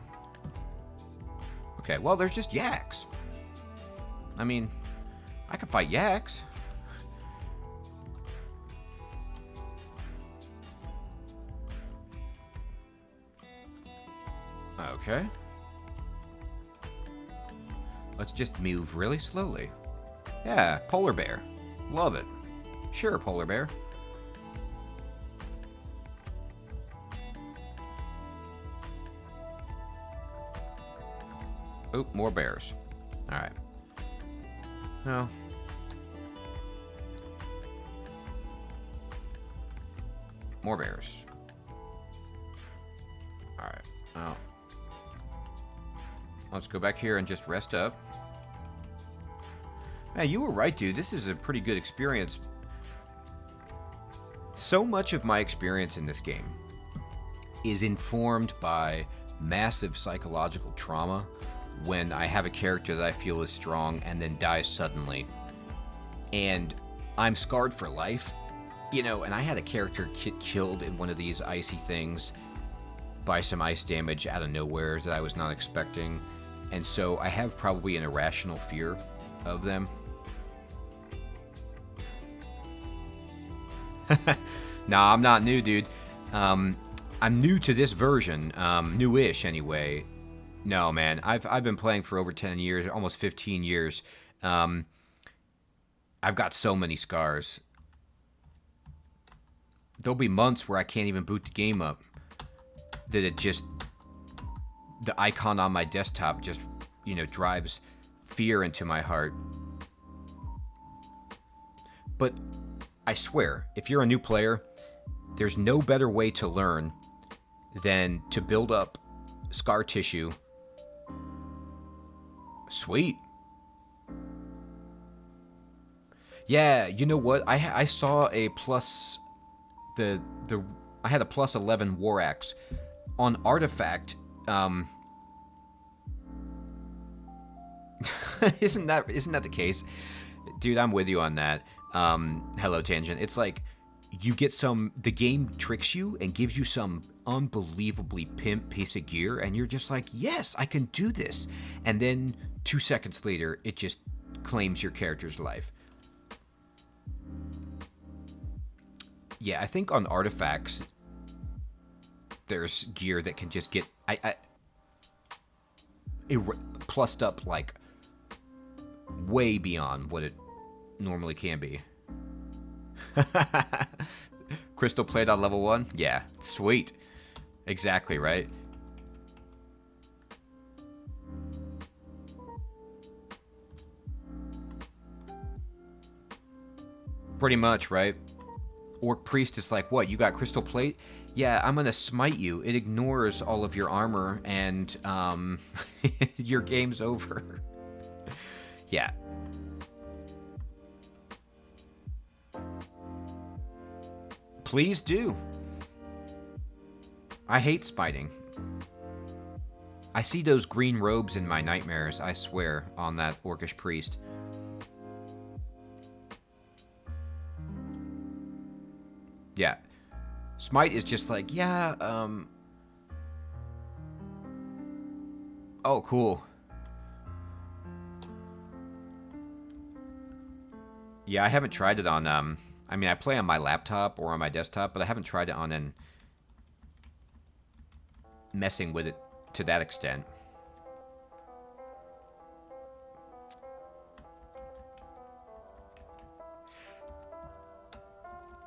Okay, well, there's just yaks. I mean, I can fight yaks. Okay. Let's just move really slowly. Yeah, polar bear. Love it. Sure, polar bear. Oop, more bears. Alright. No. More bears. Alright. Well. Let's go back here and just rest up. Man, you were right, dude. This is a pretty good experience. So much of my experience in this game is informed by massive psychological trauma when I have a character that I feel is strong and then dies suddenly. And I'm scarred for life. You know, and I had a character get killed in one of these icy things by some ice damage out of nowhere that I was not expecting. And so I have probably an irrational fear of them. Nah, I'm not new, dude. I'm new to this version. Newish, anyway. No, man. I've been playing for over 10 years, almost 15 years. I've got so many scars. There'll be months where I can't even boot the game up. That it just... The icon on my desktop just, you know, drives fear into my heart. But I swear, if you're a new player, there's no better way to learn than to build up scar tissue. Sweet. Yeah, you know what? I saw a plus... I had a plus 11 war axe on artifact. Isn't that the case? Dude, I'm with you on that. Hello, Tangent. It's like you get the game tricks you and gives you some unbelievably pimp piece of gear, and you're just like, yes, I can do this. And then 2 seconds later, it just claims your character's life. Yeah, I think on artifacts, there's gear that can just get plussed up like way beyond what it normally can be. Crystal plate on level 1? Yeah, sweet. Exactly, right? Pretty much, right? Orc Priest is like, what, you got crystal plate? Yeah, I'm gonna smite you. It ignores all of your armor, and, your game's over. Yeah. Please do. I hate smiting. I see those green robes in my nightmares, I swear, on that Orcish Priest. Yeah. Smite is just like, yeah, oh, cool. Yeah, I haven't tried it on, I mean, I play on my laptop or on my desktop, but I haven't tried it on and messing with it to that extent.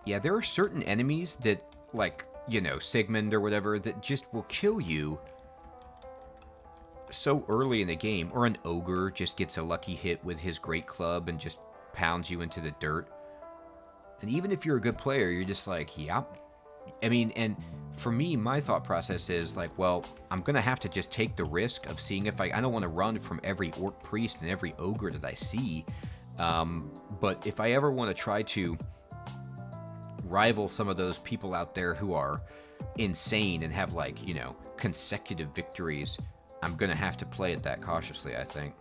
Yeah, there are certain enemies that, like, you know, Sigmund or whatever, that just will kill you so early in the game. Or an ogre just gets a lucky hit with his great club and just pounds you into the dirt. And even if you're a good player, you're just like, yeah. I mean, and for me, my thought process is like, well, I'm going to have to just take the risk of seeing if I don't want to run from every orc priest and every ogre that I see. But if I ever want to try to rival some of those people out there who are insane and have, like, you know, consecutive victories, I'm gonna have to play it that cautiously, I think.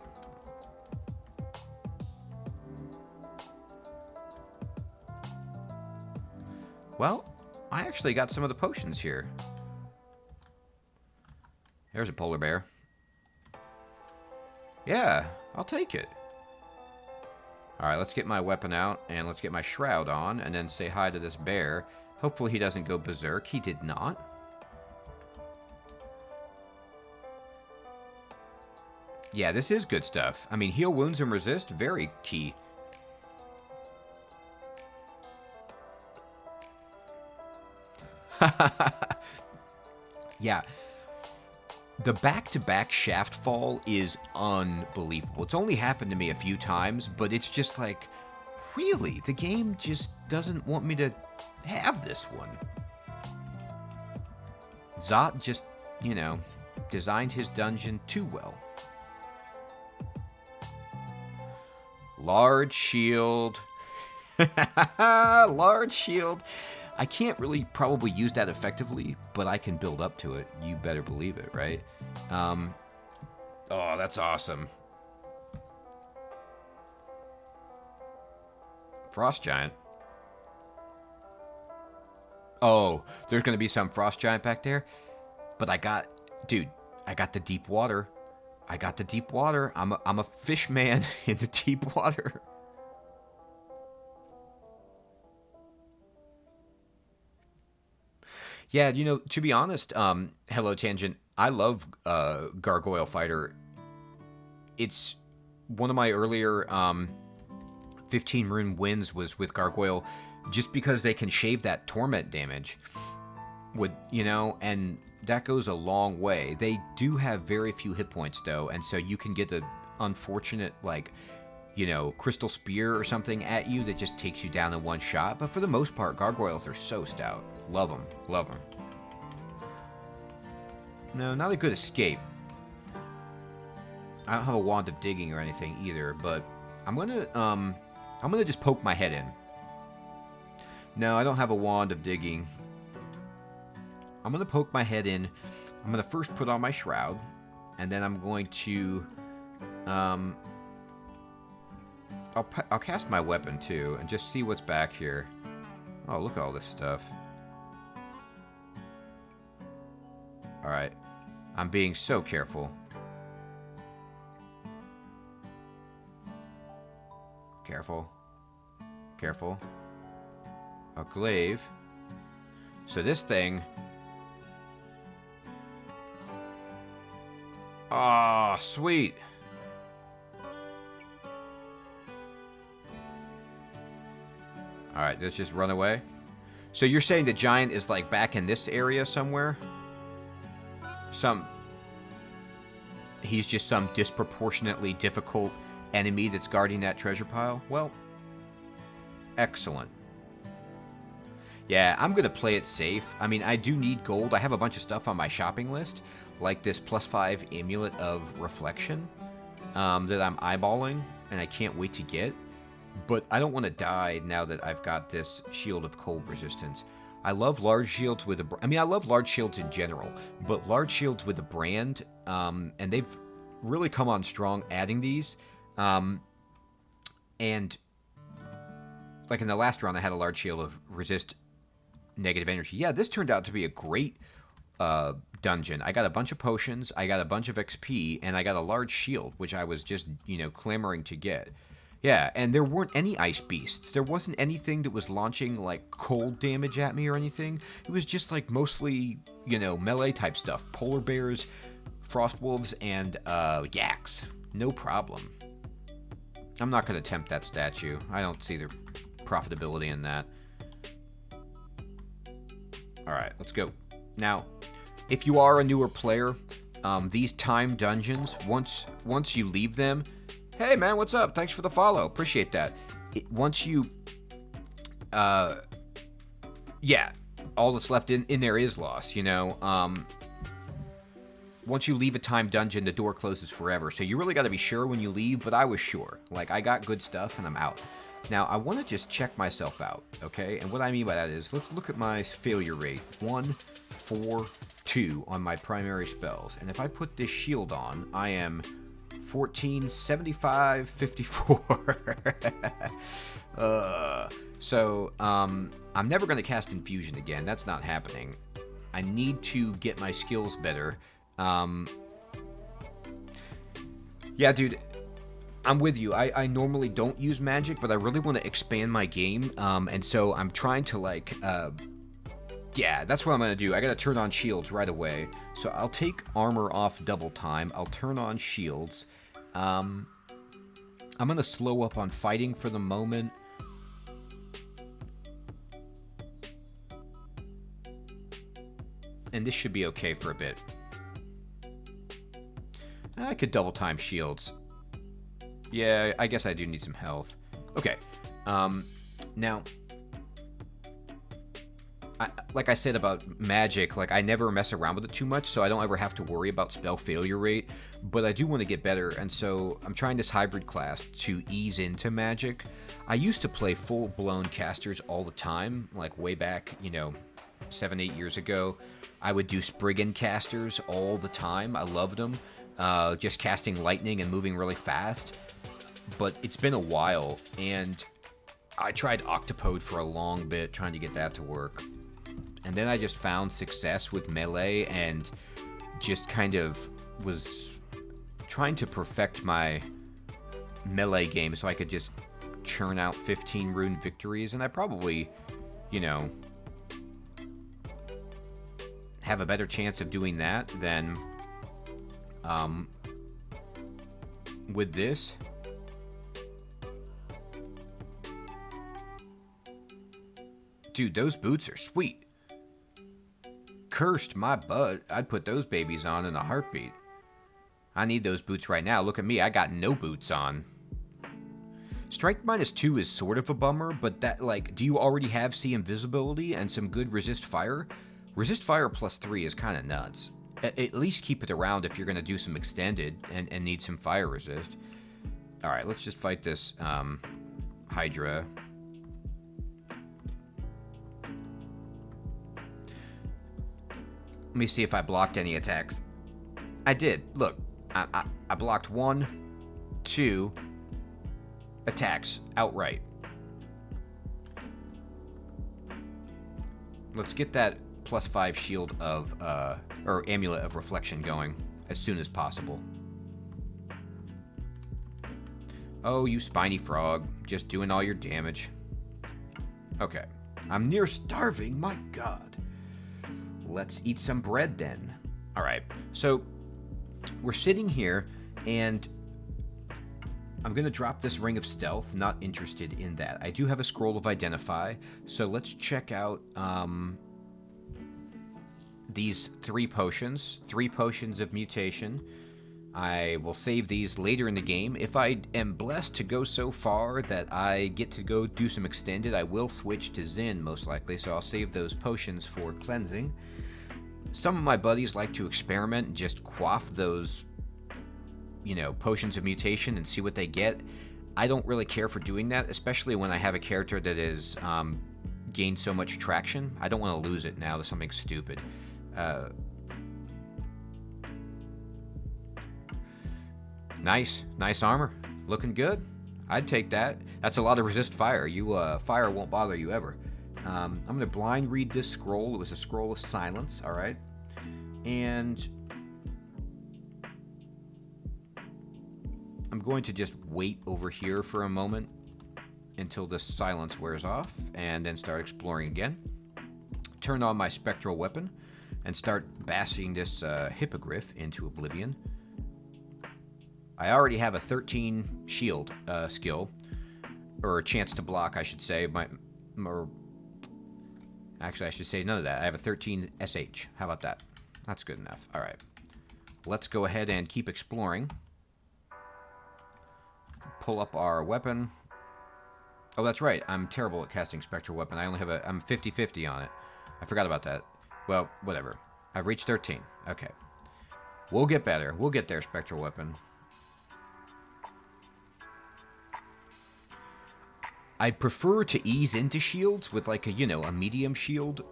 Well, I actually got some of the potions here. There's a polar bear. Yeah, I'll take it. Alright, let's get my weapon out, and let's get my shroud on, and then say hi to this bear. Hopefully he doesn't go berserk. He did not. Yeah, this is good stuff. I mean, heal wounds and resist, very key. Yeah. The back-to-back shaft fall is unbelievable. It's only happened to me a few times, but it's just like, really? The game just doesn't want me to have this one. Zot just, you know, designed his dungeon too well. Large shield. Large shield. I can't really probably use that effectively, but I can build up to it. You better believe it, right? Oh, that's awesome. Frost Giant. Oh, there's going to be some Frost Giant back there. But I got the deep water. I got the deep water. I'm a fish man in the deep water. Yeah, you know, to be honest, hello Tangent, I love Gargoyle Fighter. It's one of my earlier 15 rune wins was with Gargoyle, just because they can shave that torment damage. You know, and that goes a long way. They do have very few hit points though, and so you can get the unfortunate, like, you know, Crystal Spear or something at you that just takes you down in one shot. But for the most part, gargoyles are so stout. Love them. Love them. No, not a good escape. I don't have a wand of digging or anything either, but I'm gonna just poke my head in. No, I don't have a wand of digging. I'm gonna poke my head in. I'm gonna first put on my shroud, and then I'm going to I'll cast my weapon too and just see what's back here. Oh, look at all this stuff. Alright. I'm being so careful. Careful. Careful. A glaive. So this thing... Ah, sweet. Alright, let's just run away. So you're saying the giant is like back in this area somewhere? He's just some disproportionately difficult enemy that's guarding that treasure pile? Well, excellent. Yeah, I'm going to play it safe. I mean, I do need gold. I have a bunch of stuff on my shopping list, like this +5 Amulet of Reflection that I'm eyeballing, and I can't wait to get. But I don't want to die now that I've got this Shield of Cold Resistance. I love large shields with I love large shields in general, but large shields with a brand, and they've really come on strong adding these. And like in the last round, I had a large shield of resist negative energy. Yeah, this turned out to be a great dungeon. I got a bunch of potions, I got a bunch of XP, and I got a large shield, which I was just, you know, clamoring to get. Yeah, and there weren't any ice beasts. There wasn't anything that was launching, like, cold damage at me or anything. It was just, like, mostly, you know, melee-type stuff. Polar bears, frost wolves, and, yaks. No problem. I'm not going to tempt that statue. I don't see the profitability in that. Alright, let's go. Now, if you are a newer player, these time dungeons, once you leave them... Hey, man, what's up? Thanks for the follow. Appreciate that. Once you... yeah, all that's left in there is lost, you know? Once you leave a time dungeon, the door closes forever. So you really got to be sure when you leave, but I was sure. Like, I got good stuff, and I'm out. Now, I want to just check myself out, okay? And what I mean by that is, let's look at my failure rate. 1, 4, 2 on my primary spells. And if I put this shield on, I am... 14, 75, 54. So, I'm never going to cast Infusion again. That's not happening. I need to get my skills better. Yeah, dude, I'm with you. I normally don't use magic, but I really want to expand my game. And so I'm trying to, like, yeah, that's what I'm going to do. I got to turn on shields right away. So I'll take armor off double time. I'll turn on shields. I'm going to slow up on fighting for the moment. And this should be okay for a bit. I could double time shields. Yeah, I guess I do need some health. Okay. Now, like I said about magic, like I never mess around with it too much, so I don't ever have to worry about spell failure rate, but I do want to get better, and so I'm trying this hybrid class to ease into magic. I used to play full-blown casters all the time, like way back, 7-8 years ago. I would do Spriggan casters all the time. I loved them. Just casting lightning and moving really fast. But it's been a while, and I tried Octopode for a long bit, trying to get that to work. And then I just found success with melee and just kind of was trying to perfect my melee game so I could just churn out 15 rune victories. And I probably, have a better chance of doing that than with this. Dude, those boots are sweet. Cursed my butt. I'd put those babies on in a heartbeat. I need those boots right now. Look at me. I got no boots on. Strength -2 is sort of a bummer, but that, do you already have see invisibility and some good resist fire? Resist fire +3 is kind of nuts. At least keep it around if you're going to do some extended and need some fire resist. Alright, let's just fight this Hydra. Let me see if I blocked any attacks. I did. Look, I blocked 1, 2 attacks outright. Let's get that +5 shield of, or amulet of reflection going as soon as possible. Oh, you Spiny Frog, just doing all your damage. Okay, I'm near starving, my god. Let's eat some bread then. Alright, so we're sitting here, and I'm going to drop this Ring of Stealth. Not interested in that. I do have a Scroll of Identify, so let's check out these 3 potions. 3 potions of mutation. I will save these later in the game. If I am blessed to go so far that I get to go do some extended, I will switch to Zin most likely, so I'll save those potions for cleansing. Some of my buddies like to experiment and just quaff those, potions of mutation and see what they get. I don't really care for doing that, especially when I have a character that is gained so much traction. I don't want to lose it now to something stupid. Nice armor. Looking good. I'd take that. That's a lot of resist fire. Fire won't bother you ever. I'm going to blind read this scroll. It was a scroll of silence, all right? And I'm going to just wait over here for a moment until this silence wears off, and then start exploring again. Turn on my Spectral Weapon and start bashing this Hippogriff into oblivion. I already have a 13 shield skill, or a chance to block, I should say. Actually, I should say none of that. I have a 13 SH. How about that? That's good enough. All right. Let's go ahead and keep exploring. Pull up our weapon. Oh, that's right. I'm terrible at casting Spectral Weapon. I only have I'm 50-50 on it. I forgot about that. Well, whatever. I've reached 13. Okay. We'll get better. We'll get there, Spectral Weapon. I prefer to ease into shields with a medium shield,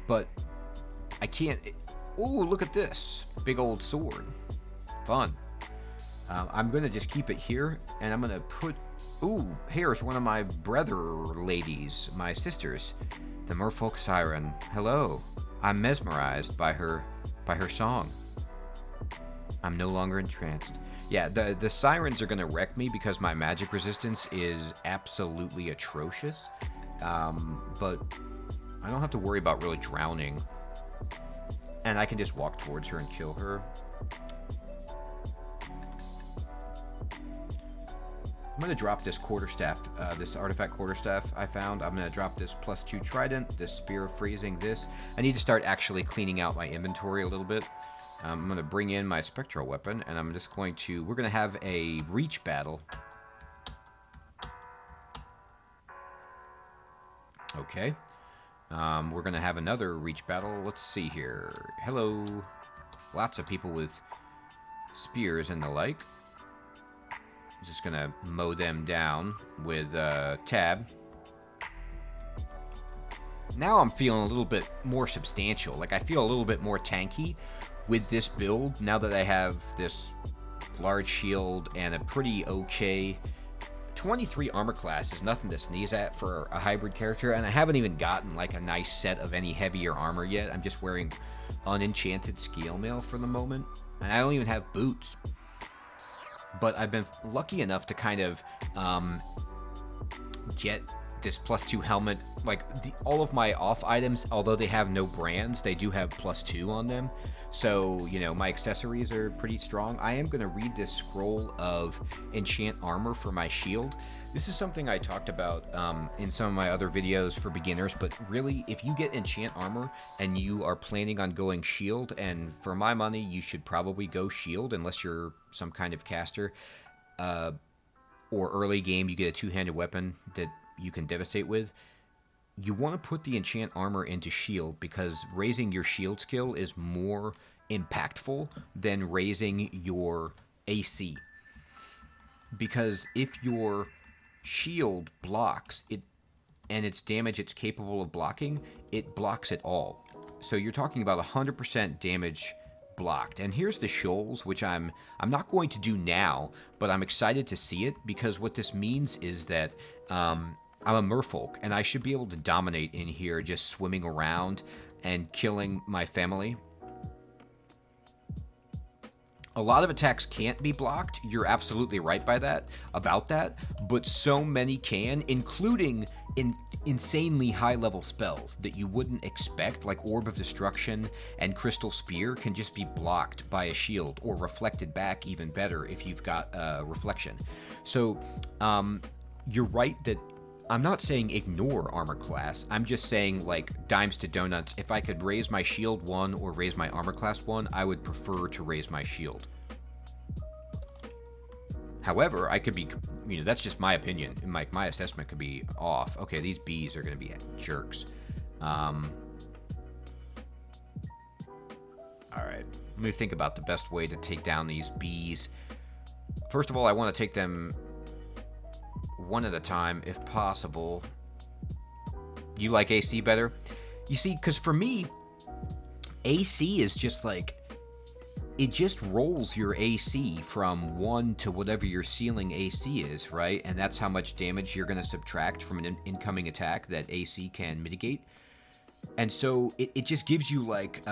but I can't. Ooh, look at this. Big old sword. Fun. I'm going to just keep it here, and I'm going to put... Ooh, here's one of my brother ladies, my sisters, the Merfolk Siren. Hello. I'm mesmerized by her song. I'm no longer entranced. Yeah, the sirens are going to wreck me because my magic resistance is absolutely atrocious. But I don't have to worry about really drowning. And I can just walk towards her and kill her. I'm going to drop this quarterstaff, this artifact quarterstaff I found. I'm going to drop this +2 trident, this spear of freezing, this. I need to start actually cleaning out my inventory a little bit. I'm going to bring in my spectral weapon, and I'm just going to, we're going to have a reach battle. Okay. We're going to have another reach battle. Let's see here. Hello. Lots of people with spears and the like. Just going to mow them down with tab. Now I'm feeling a little bit more substantial. Like, I feel a little bit more tanky with this build now that I have this large shield and a pretty okay 23 armor class is nothing to sneeze at for a hybrid character, and I haven't even gotten like a nice set of any heavier armor yet. I'm just wearing unenchanted scale mail for the moment, and I don't even have boots. But I've been lucky enough to kind of get this +2 helmet. Like, all of my off items, although they have no brands, they do have +2 on them. So, you know, my accessories are pretty strong. I am going to read this scroll of enchant armor for my shield. This is something I talked about in some of my other videos for beginners, but really, if you get enchant armor and you are planning on going shield, and for my money, you should probably go shield unless you're some kind of caster, or early game, you get a two-handed weapon that you can devastate with. You want to put the enchant armor into shield because raising your shield skill is more impactful than raising your AC. Because if your shield blocks it and its damage it's capable of blocking, it blocks it all. So you're talking about 100% damage blocked. And here's the shoals, which I'm not going to do now, but I'm excited to see it, because what this means is that I'm a merfolk, and I should be able to dominate in here, just swimming around and killing my family. A lot of attacks can't be blocked. You're absolutely right about that, but so many can, including insanely high-level spells that you wouldn't expect, like Orb of Destruction and Crystal Spear can just be blocked by a shield, or reflected back even better if you've got reflection. So you're right that I'm not saying ignore armor class. I'm just saying, like, dimes to donuts. If I could raise my shield 1 or raise my armor class 1, I would prefer to raise my shield. However, I could be, you know, that's just my opinion. My assessment could be off. Okay, these bees are going to be jerks. All right, let me think about the best way to take down these bees. First of all, I want to take them one at a time, if possible. You like AC better? You see, because for me, AC is just like, it just rolls your AC from 1 to whatever your ceiling AC is, right? And that's how much damage you're going to subtract from an incoming attack that AC can mitigate. And so it just gives you like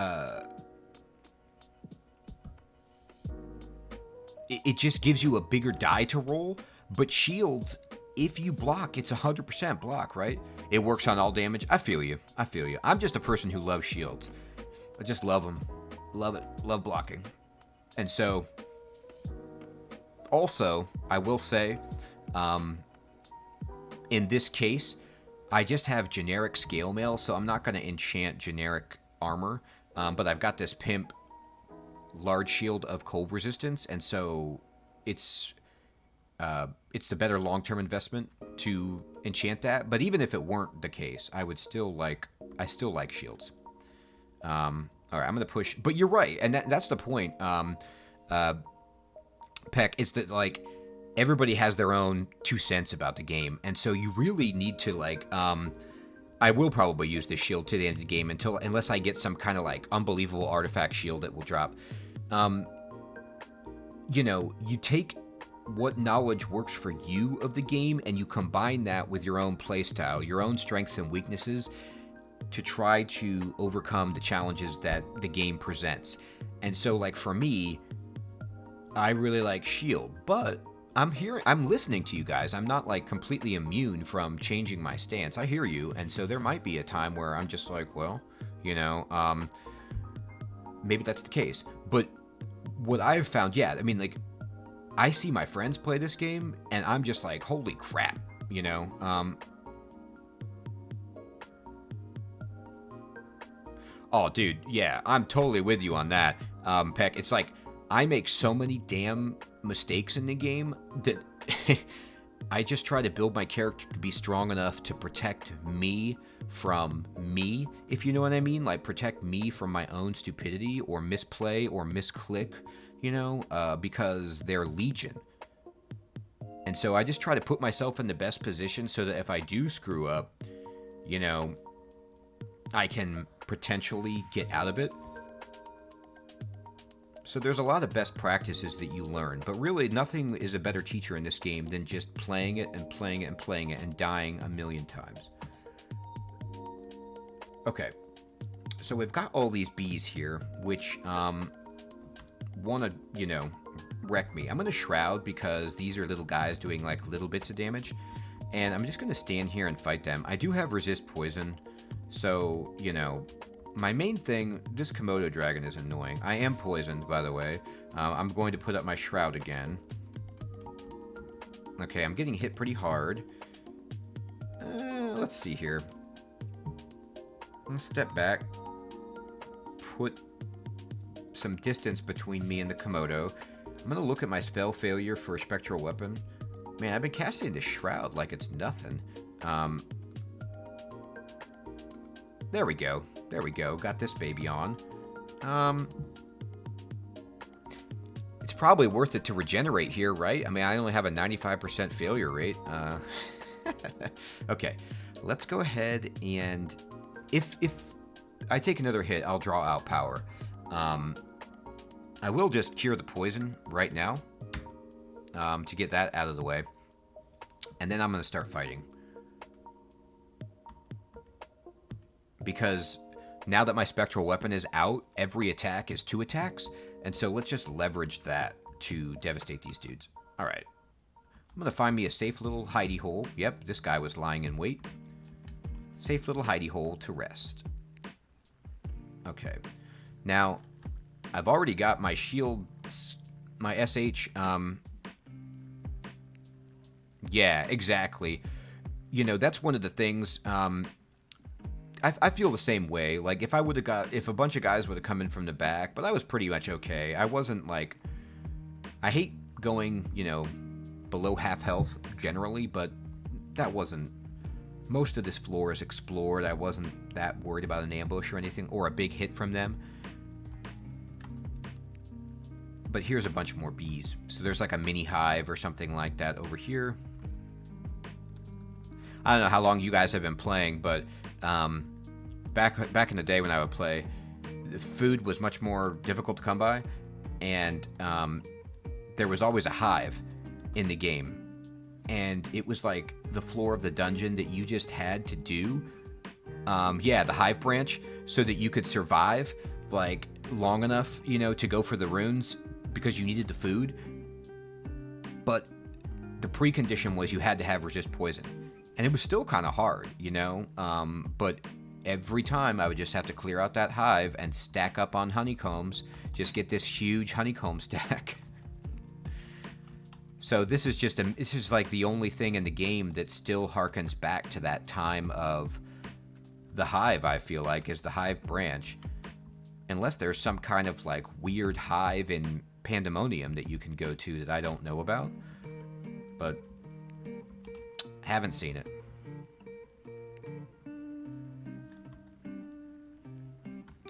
it just gives you a bigger die to roll. But shields, if you block, it's 100% block, right? It works on all damage. I feel you. I'm just a person who loves shields. I just love them. Love it. Love blocking. And so, also, I will say, in this case, I just have generic scale mail, so I'm not going to enchant generic armor. But I've got this pimp large shield of cold resistance, and so it's the better long-term investment to enchant that. But even if it weren't the case, I still like shields. All right, I'm gonna push, but you're right, and that's the point. Peck, is that like everybody has their own 2 cents about the game, and so you really need to like. I will probably use this shield to the end of the game unless I get some kind of like unbelievable artifact shield that will drop. You know, you take what knowledge works for you of the game, and you combine that with your own playstyle, your own strengths and weaknesses, to try to overcome the challenges that the game presents. And so, like, for me, I really like shield, but I'm listening to you guys. I'm not like completely immune from changing my stance. I hear you, and so there might be a time where I'm just like, well, you know, maybe that's the case. But what I've found, yeah, I mean, like, I see my friends play this game, and I'm just like, holy crap, you know? Oh, dude, yeah, I'm totally with you on that, Peck. It's like, I make so many damn mistakes in the game that I just try to build my character to be strong enough to protect me from me, if you know what I mean. Like, protect me from my own stupidity or misplay or misclick, you know, because they're legion. And so I just try to put myself in the best position so that if I do screw up, you know, I can potentially get out of it. So there's a lot of best practices that you learn, but really nothing is a better teacher in this game than just playing it and playing it and playing it and dying a million times. Okay, so we've got all these bees here, which want to, you know, wreck me. I'm going to shroud because these are little guys doing like little bits of damage, and I'm just going to stand here and fight them. I do have resist poison, so, you know, my main thing, this Komodo dragon is annoying. I am poisoned, by the way. I'm going to put up my shroud again. Okay, I'm getting hit pretty hard. Let's see here. I'm going to step back. Put some distance between me and the Komodo. I'm going to look at my spell failure for a Spectral Weapon. Man, I've been casting this shroud like it's nothing. There we go. There we go. Got this baby on. It's probably worth it to regenerate here, right? I mean, I only have a 95% failure rate. Okay, let's go ahead and if I take another hit, I'll draw out power. I will just cure the poison right now to get that out of the way, and then I'm going to start fighting. Because now that my Spectral Weapon is out, every attack is 2 attacks. And so let's just leverage that to devastate these dudes. All right. I'm going to find me a safe little hidey hole. Yep, this guy was lying in wait. Safe little hidey hole to rest. Okay. Now, I've already got my shield, my SH. Yeah, exactly. You know, that's one of the things... I feel the same way. Like, if a bunch of guys would have come in from the back, but I was pretty much okay. I wasn't like, I hate going, you know, below half health generally, but that wasn't, most of this floor is explored. I wasn't that worried about an ambush or anything, or a big hit from them. But here's a bunch more bees. So there's like a mini hive or something like that over here. I don't know how long you guys have been playing, but back in the day when I would play, the food was much more difficult to come by, and there was always a hive in the game, and it was like the floor of the dungeon that you just had to do, yeah, the hive branch, so that you could survive like long enough, you know, to go for the runes because you needed the food. But the precondition was you had to have resist poison. And it was still kind of hard, you know, but every time I would just have to clear out that hive and stack up on honeycombs, just get this huge honeycomb stack. So this is just like the only thing in the game that still harkens back to that time of the hive, I feel like, is the hive branch. Unless there's some kind of like weird hive in Pandemonium that you can go to that I don't know about. But haven't seen it.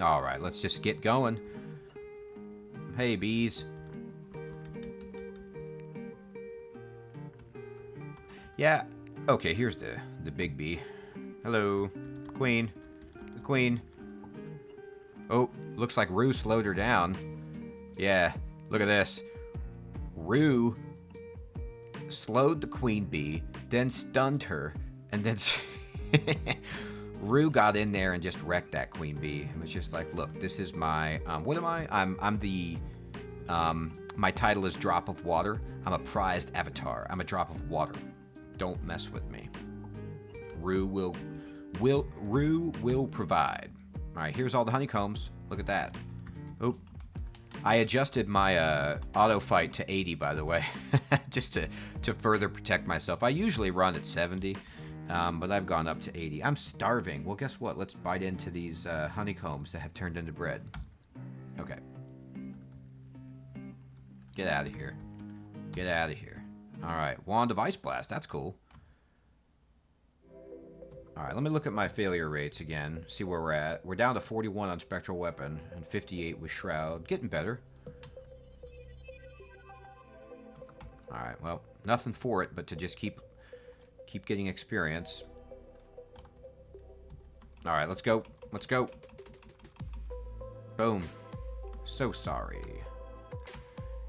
All right, let's just get going. Hey, bees. Yeah, okay, here's the big bee. Hello, queen. The queen. Oh, looks like Rue slowed her down. Yeah, look at this. Rue slowed the queen bee, then stunned her, and then Rue got in there and just wrecked that queen bee. It was just like, look, this is my, what am I? I'm the, my title is Drop of Water. I'm a prized avatar. I'm a drop of water. Don't mess with me. Rue will provide. All right, here's all the honeycombs. Look at that. Oh, I adjusted my auto fight to 80, by the way, just to further protect myself. I usually run at 70, but I've gone up to 80. I'm starving. Well, guess what? Let's bite into these honeycombs that have turned into bread. Okay. Get out of here. Get out of here. All right. Wand of Ice Blast. That's cool. All right. Let me look at my failure rates again. See where we're at. We're down to 41 on Spectral Weapon and 58 with Shroud. Getting better. All right. Well, nothing for it but to just keep getting experience. All right. Let's go. Let's go. Boom. So sorry.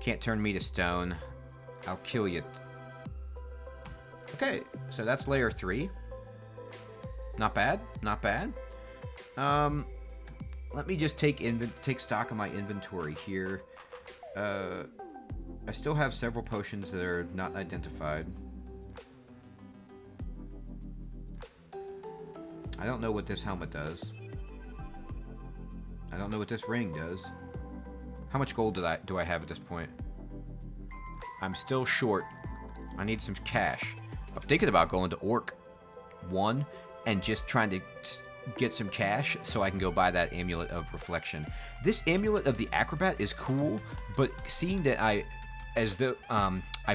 Can't turn me to stone. I'll kill you. Okay, so that's layer 3. Not bad, not bad. Let me just take stock of my inventory here. I still have several potions that are not identified. I don't know what this helmet does. I don't know what this ring does. How much gold do I have at this point? I'm still short. I need some cash. I'm thinking about going to Orc 1 and just trying to get some cash so I can go buy that Amulet of Reflection. This Amulet of the Acrobat is cool, but seeing that I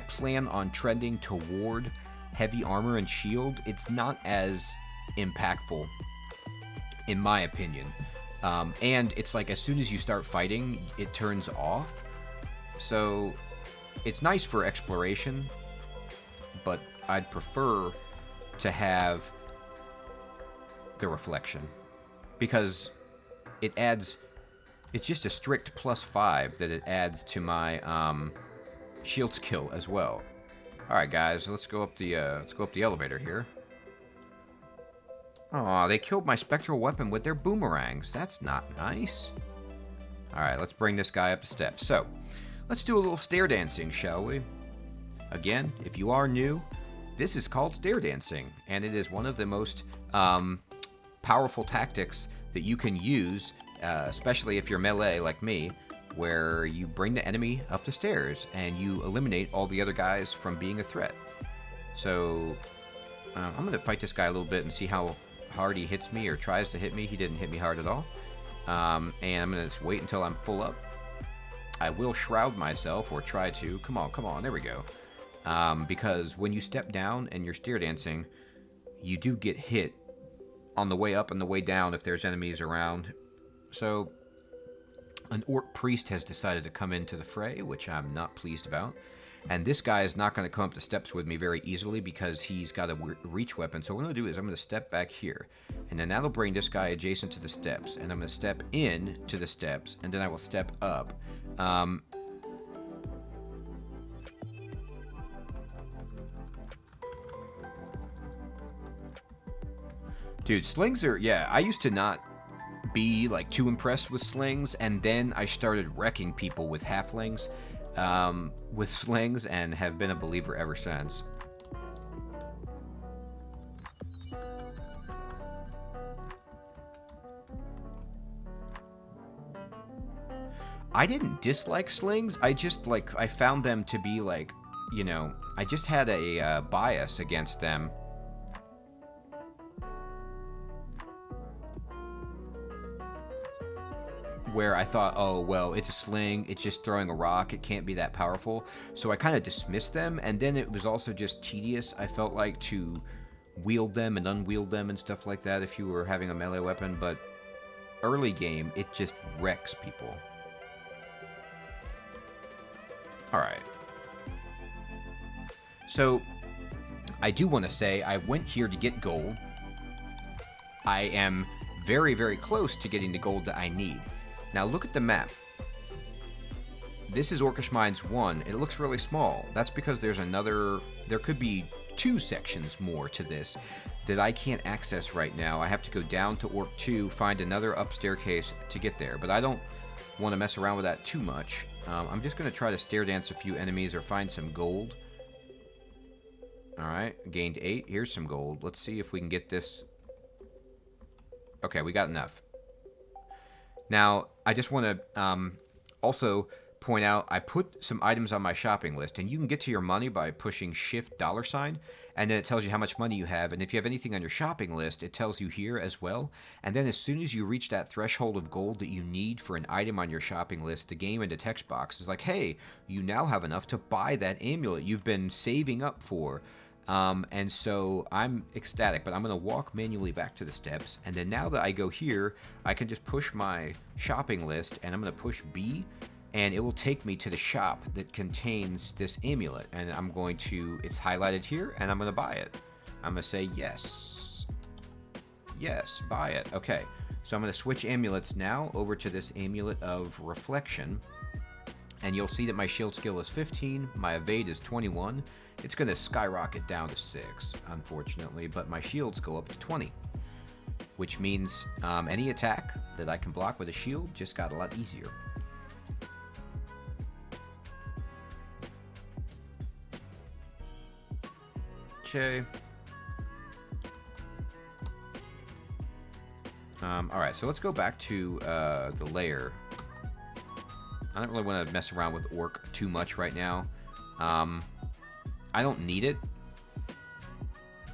plan on trending toward heavy armor and shield, it's not as impactful, in my opinion. And it's like as soon as you start fighting, it turns off. So it's nice for exploration, but I'd prefer to have the reflection because it adds. It's just a strict +5 that it adds to my shield skill as well. All right, guys, let's go up the elevator here. Aw, they killed my Spectral Weapon with their boomerangs. That's not nice. Alright, let's bring this guy up the steps. So, let's do a little stair dancing, shall we? Again, if you are new, this is called stair dancing, and it is one of the most powerful tactics that you can use, especially if you're melee like me, where you bring the enemy up the stairs and you eliminate all the other guys from being a threat. So, I'm going to fight this guy a little bit and see how hard he hits me or tries to hit me. He didn't hit me hard at all. And I'm going to wait until I'm full up. I will shroud myself or try to. Come on. There we go. Because when you step down and you're stair dancing, you do get hit on the way up and the way down if there's enemies around. So an Orc Priest has decided to come into the fray, which I'm not pleased about. And this guy is not going to come up the steps with me very easily because he's got a reach weapon. So what I'm going to do is I'm going to step back here. And then that'll bring this guy adjacent to the steps. And I'm going to step in to the steps. And then I will step up. Dude, slings are... Yeah, I used to not be like too impressed with slings. And then I started wrecking people with halflings. With slings and have been a believer ever since. I didn't dislike slings. I just I found them to be like, you know, I just had a bias against them. Where I thought, oh, well, it's a sling, it's just throwing a rock, it can't be that powerful. So I kind of dismissed them, and then it was also just tedious, I felt like, to wield them and unwield them and stuff like that if you were having a melee weapon, but early game, it just wrecks people. Alright. So, I do want to say, I went here to get gold. I am very, very close to getting the gold that I need. Now look at the map. This is Orcish Mines 1. It looks really small. That's because there could be 2 sections more to this that I can't access right now. I have to go down to Orc 2, find another up staircase to get there. But I don't want to mess around with that too much. I'm just going to try to stair dance a few enemies or find some gold. Alright, gained 8. Here's some gold. Let's see if we can get this. Okay, we got enough. Now, I just want to also point out I put some items on my shopping list, and you can get to your money by pushing Shift $, and then it tells you how much money you have. And if you have anything on your shopping list, it tells you here as well. And then as soon as you reach that threshold of gold that you need for an item on your shopping list, the game in the text box is like, hey, you now have enough to buy that amulet you've been saving up for. And so I'm ecstatic, but I'm going to walk manually back to the steps. And then now that I go here, I can just push my shopping list, and I'm going to push B, and it will take me to the shop that contains this amulet. And I'm going to, it's highlighted here, and I'm going to buy it. I'm going to say yes. Yes, buy it. Okay, so I'm going to switch amulets now over to this amulet of reflection. And you'll see that my shield skill is 15, my evade is 21. It's going to skyrocket down to 6, unfortunately, but my shields go up to 20. Which means any attack that I can block with a shield just got a lot easier. Okay. Alright, so let's go back to the Lair. I don't really want to mess around with Orc too much right now. I don't need it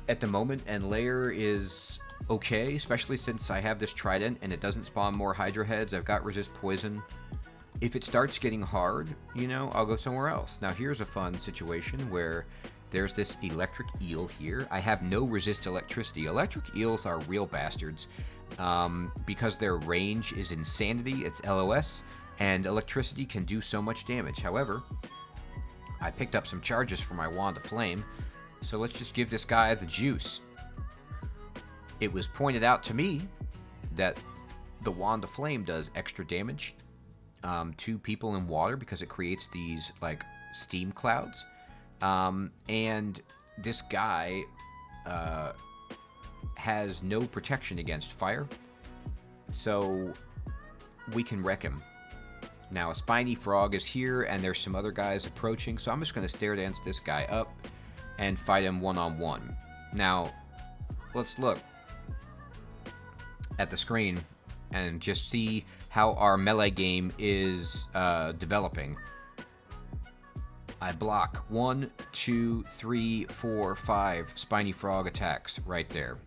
at the moment, and Lair is okay, especially since I have this Trident and it doesn't spawn more Hydra heads. I've got resist poison. If it starts getting hard, you know, I'll go somewhere else. Now here's a fun situation where there's this electric eel here. I have no resist electricity. Electric eels are real bastards because their range is insanity. It's LOS, and electricity can do so much damage. However, I picked up some charges for my Wand of Flame, so let's just give this guy the juice. It was pointed out to me that the Wand of Flame does extra damage to people in water because it creates these, like, steam clouds. And this guy has no protection against fire, so we can wreck him. Now, a Spiny Frog is here, and there's some other guys approaching, so I'm just going to stare dance this guy up and fight him one-on-one. Now, let's look at the screen and just see how our melee game is developing. I block 1, 2, 3, 4, 5 Spiny Frog attacks right there.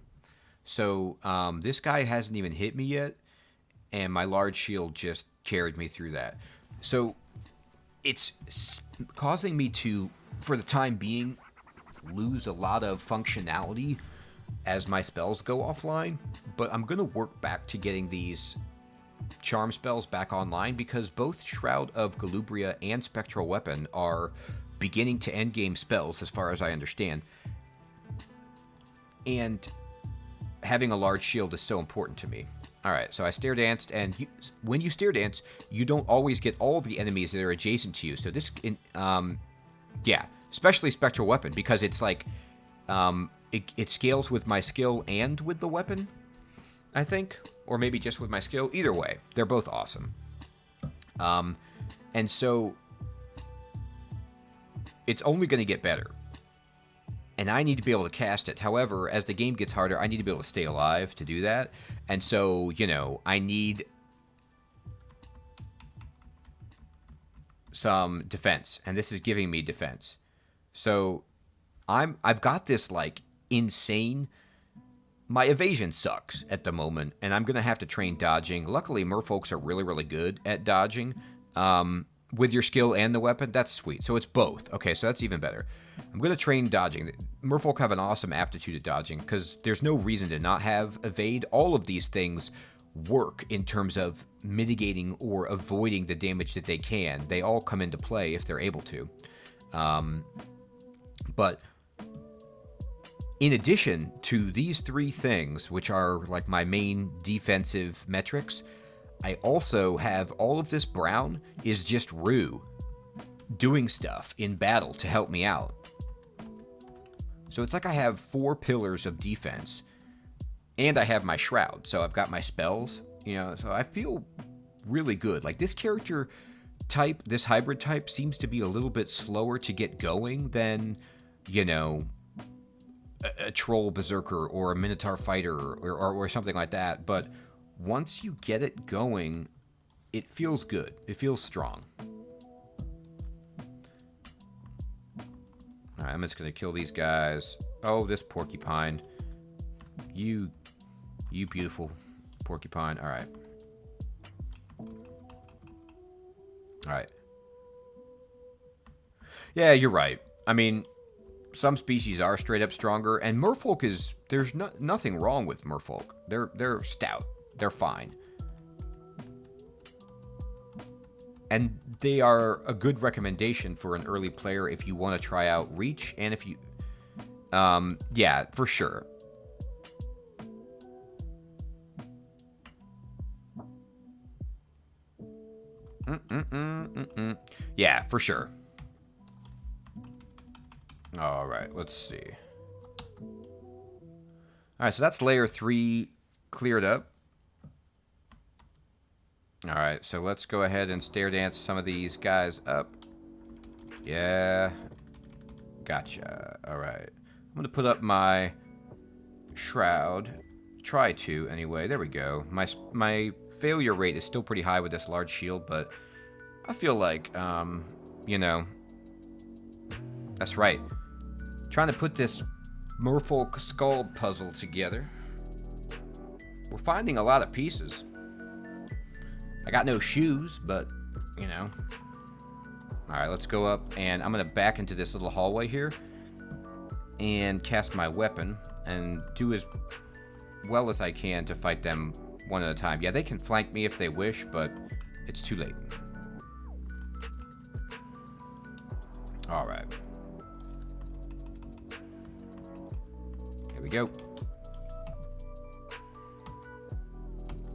So this guy hasn't even hit me yet, and my large shield just carried me through that. So it's causing me to, for the time being, lose a lot of functionality as my spells go offline, but I'm going to work back to getting these charm spells back online because both Shroud of Galubria and Spectral Weapon are beginning to end game spells as far as I understand. And having a large shield is so important to me. Alright, so I Stare Danced, and when you Stare Dance, you don't always get all the enemies that are adjacent to you. So this, yeah, especially Spectral Weapon, because it's like, it scales with my skill and with the weapon, I think. Or maybe just with my skill. Either way, they're both awesome. And so, it's only going to get better. And I need to be able to cast it. However, as the game gets harder, I need to be able to stay alive to do that. And so, you know, I need some defense. And this is giving me defense. So, I've got this, like, insane... My evasion sucks at the moment, and I'm going to have to train dodging. Luckily, merfolks are really, really good at dodging. With your skill and the weapon, that's sweet. So it's both. Okay, so that's even better. I'm going to train dodging. Merfolk have an awesome aptitude at dodging, because there's no reason to not have evade. All of these things work in terms of mitigating or avoiding the damage that they can. They all come into play if they're able to. But... in addition to these three things, which are like my main defensive metrics, I also have all of this brown is just Rue doing stuff in battle to help me out. So it's like I have 4 pillars of defense, and I have my Shroud, so I've got my spells, you know, so I feel really good. Like this character type, this hybrid type, seems to be a little bit slower to get going than, you know, a troll berserker or a minotaur fighter or something like that, but once you get it going, it feels good. It feels strong. Alright, I'm just gonna kill these guys. Oh, this porcupine. You beautiful porcupine. Alright. Alright. Yeah, you're right. I mean, some species are straight up stronger, and merfolk is... There's nothing wrong with merfolk. They're stout. They're fine. And they are a good recommendation for an early player if you want to try out Reach, and if you... yeah, for sure. Yeah, for sure. Alright, let's see. Alright, so that's layer 3 cleared up. Alright, so let's go ahead and stair dance some of these guys up. Yeah. Gotcha. Alright. I'm going to put up my shroud. Try to, anyway. There we go. My failure rate is still pretty high with this large shield, but I feel like, you know, that's right. Trying to put this Merfolk Skald puzzle together. We're finding a lot of pieces. I got no shoes, but, you know. Alright, let's go up, and I'm going to back into this little hallway here and cast my weapon and do as well as I can to fight them one at a time. Yeah, they can flank me if they wish, but it's too late. Alright. Here we go.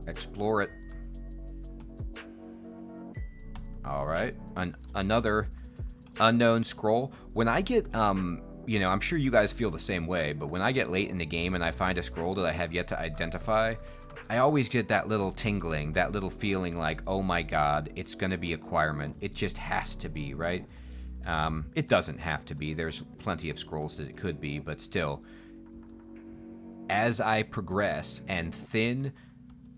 Explore it. Alright. Another unknown scroll. When I get, you know, I'm sure you guys feel the same way, but when I get late in the game and I find a scroll that I have yet to identify, I always get that little tingling, that little feeling like, oh my god, it's going to be acquirement. It just has to be, right? It doesn't have to be. There's plenty of scrolls that it could be, but still, as I progress and thin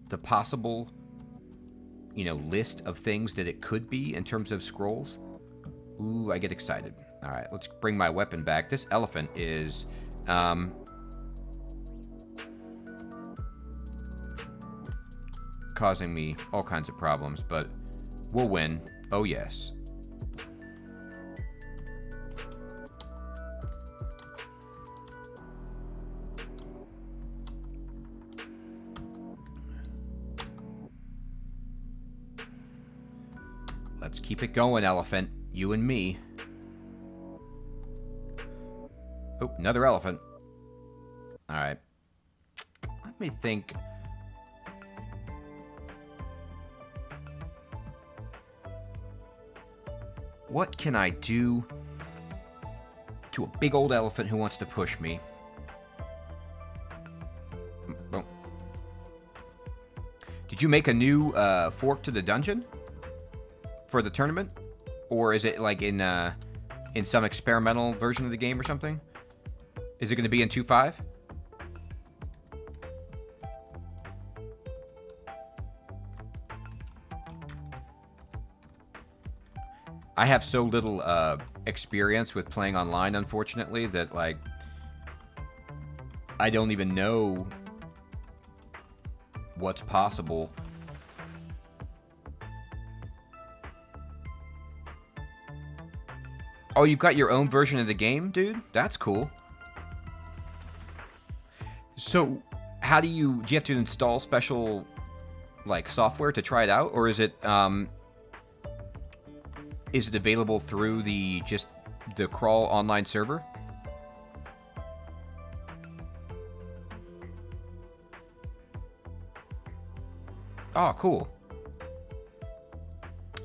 the possible, you know, list of things that it could be in terms of scrolls, ooh, I get excited. All right, let's bring my weapon back. This elephant is, causing me all kinds of problems, but we'll win. Oh, yes. Let's keep it going, elephant. You and me. Oh, another elephant. Alright. Let me think. What can I do to a big old elephant who wants to push me? Oh. Did you make a new fork to the dungeon for the tournament? Or is it like in some experimental version of the game or something? Is it going to be in 2.5? I have so little experience with playing online, unfortunately, that, like, I don't even know what's possible. Oh, you've got your own version of the game, dude? That's cool. So, how do you have to install special, like, software to try it out? Or is it available through the Crawl online server? Oh, cool.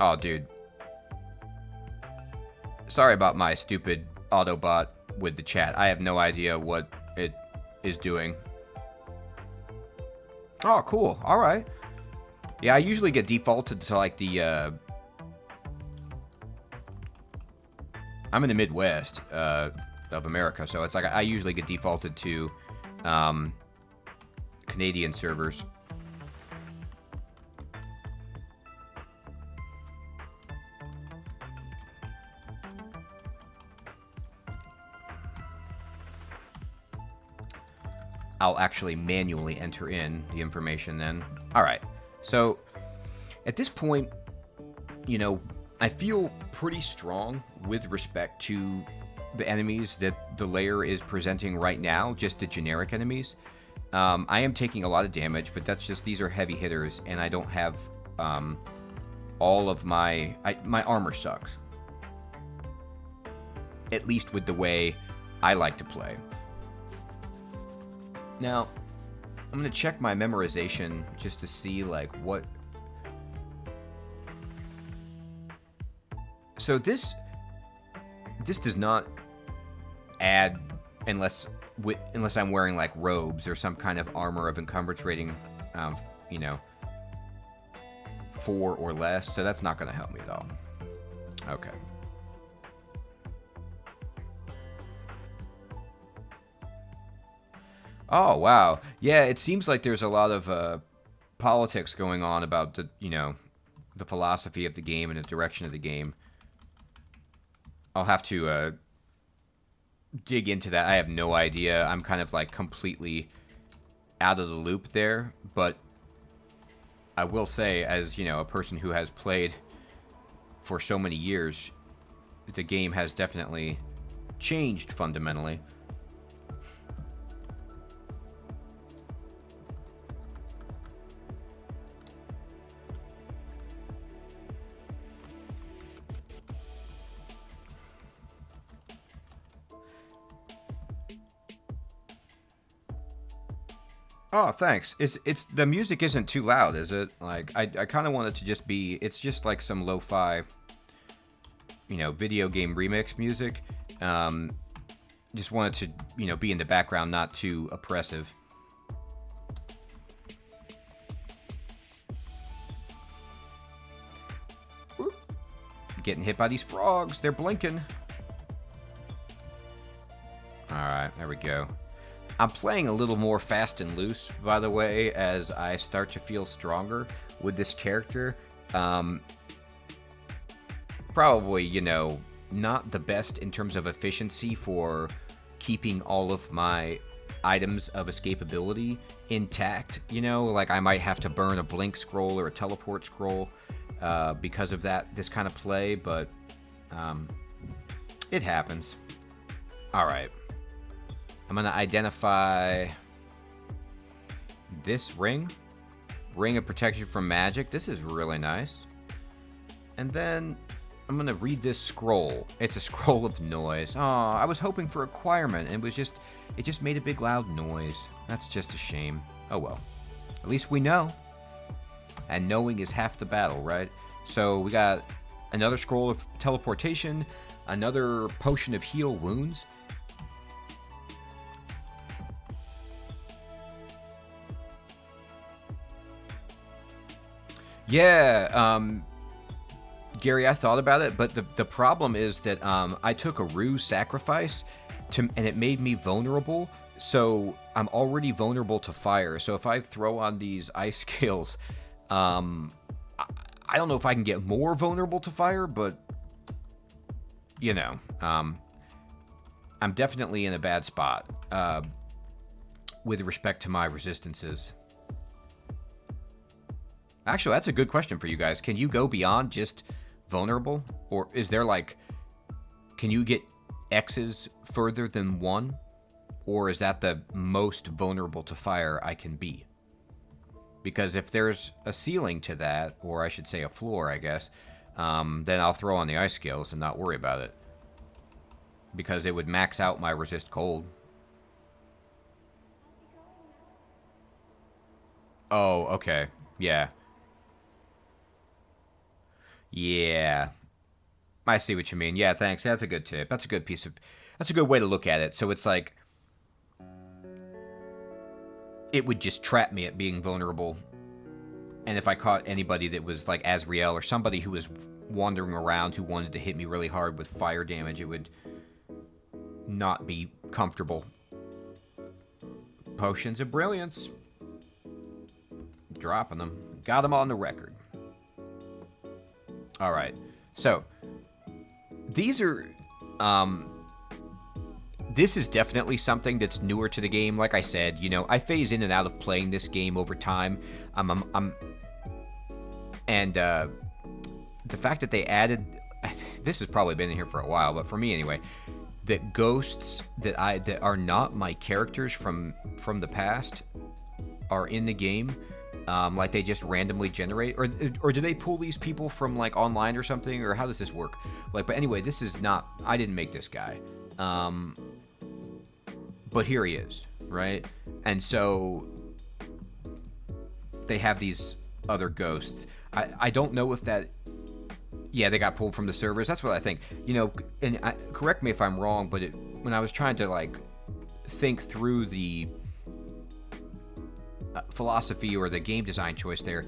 Oh, dude. Sorry about my stupid Autobot with the chat. I have no idea what it is doing. Oh, cool. All right. Yeah, I usually get defaulted to, like, the... I'm in the Midwest of America, so it's like I usually get defaulted to Canadian servers. I'll actually manually enter in the information then. Alright, so at this point, you know, I feel pretty strong with respect to the enemies that the Lair is presenting right now, just the generic enemies. I am taking a lot of damage, but that's just, these are heavy hitters, and I don't have all of my armor sucks. At least with the way I like to play. Now, I'm going to check my memorization just to see, like, what... So this does not add, unless I'm wearing, like, robes or some kind of armor of encumbrance rating, you know, 4 or less, so that's not going to help me at all. Okay. Oh, wow. Yeah, it seems like there's a lot of politics going on about the, you know, the philosophy of the game and the direction of the game. I'll have to dig into that. I have no idea. I'm kind of like completely out of the loop there, but I will say, as, you know, a person who has played for so many years, the game has definitely changed fundamentally. Oh, thanks. It's the music isn't too loud, is it? Like, I kind of want it to just be, it's just like some lo-fi, you know, video game remix music. Just want it to, you know, be in the background, not too oppressive. Whoop. Getting hit by these frogs. They're blinking. Alright, there we go. I'm playing a little more fast and loose, by the way, as I start to feel stronger with this character. Probably, you know, not the best in terms of efficiency for keeping all of my items of escapability intact. You know, like I might have to burn a blink scroll or a teleport scroll because of this kind of play, but it happens. All right. I'm going to identify this ring. Ring of protection from magic. This is really nice. And then I'm going to read this scroll. It's a scroll of noise. Oh, I was hoping for acquirement. And it just made a big loud noise. That's just a shame. Oh well. At least we know. And knowing is half the battle, right? So we got another scroll of teleportation. Another potion of heal wounds. Yeah, Gary, I thought about it, but the problem is that I took a ruse sacrifice, and it made me vulnerable, so I'm already vulnerable to fire. So if I throw on these ice skills, I don't know if I can get more vulnerable to fire, but, you know, I'm definitely in a bad spot with respect to my resistances. Actually, that's a good question for you guys. Can you go beyond just vulnerable? Or is there like, can you get X's further than 1? Or is that the most vulnerable to fire I can be? Because if there's a ceiling to that, or I should say a floor, I guess, then I'll throw on the ice skills and not worry about it. Because it would max out my resist cold. Oh, okay. Yeah. Yeah, I see what you mean. Yeah, thanks. That's a good tip. That's a good way to look at it. So it's like, it would just trap me at being vulnerable. And if I caught anybody that was like Azrael or somebody who was wandering around who wanted to hit me really hard with fire damage, it would not be comfortable. Potions of Brilliance. Dropping them. Got them on the record. Alright, so these are this is definitely something that's newer to the game. Like I said, you know, I phase in and out of playing this game over time. And the fact that they added, this has probably been in here for a while, but for me anyway, that ghosts that are not my characters from the past are in the game. Like they just randomly generate, or do they pull these people from like online or something, or how does this work? Like, but anyway, this is not, I didn't make this guy. But here he is, right? And so they have these other ghosts. I don't know if that, yeah, they got pulled from the servers. That's what I think. You know, and correct me if I'm wrong, but when I was trying to like think through the philosophy or the game design choice there,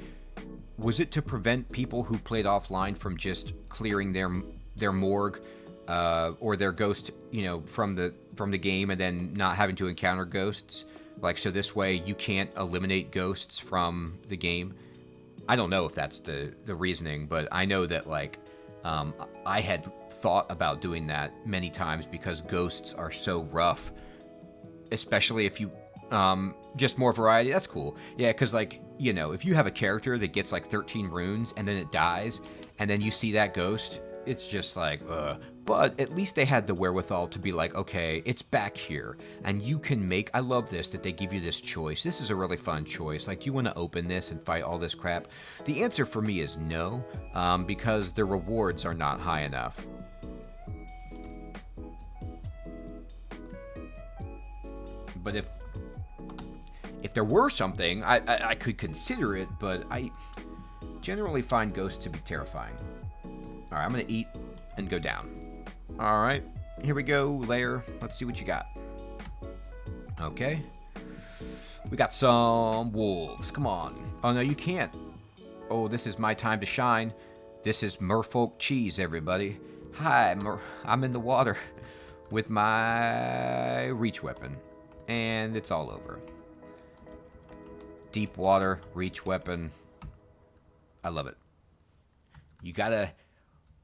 was it to prevent people who played offline from just clearing their morgue or their ghost, you know, from the game and then not having to encounter ghosts? Like, so this way you can't eliminate ghosts from the game. I don't know if that's the reasoning, but I know that like I had thought about doing that many times because ghosts are so rough, especially if you just more variety. That's cool. Yeah, because like, you know, if you have a character that gets like 13 runes and then it dies and then you see that ghost, it's just like, but at least they had the wherewithal to be like, okay, it's back here and you can make, I love this, that they give you this choice. This is a really fun choice. Like, do you want to open this and fight all this crap? The answer for me is no, because the rewards are not high enough. But if there were something, I could consider it, but I generally find ghosts to be terrifying. All right, I'm going to eat and go down. All right, here we go, Lair. Let's see what you got. Okay. We got some wolves. Come on. Oh, no, you can't. Oh, this is my time to shine. This is Merfolk cheese, everybody. Hi, I'm in the water with my reach weapon, and it's all over. Deep water, reach weapon. I love it. You gotta...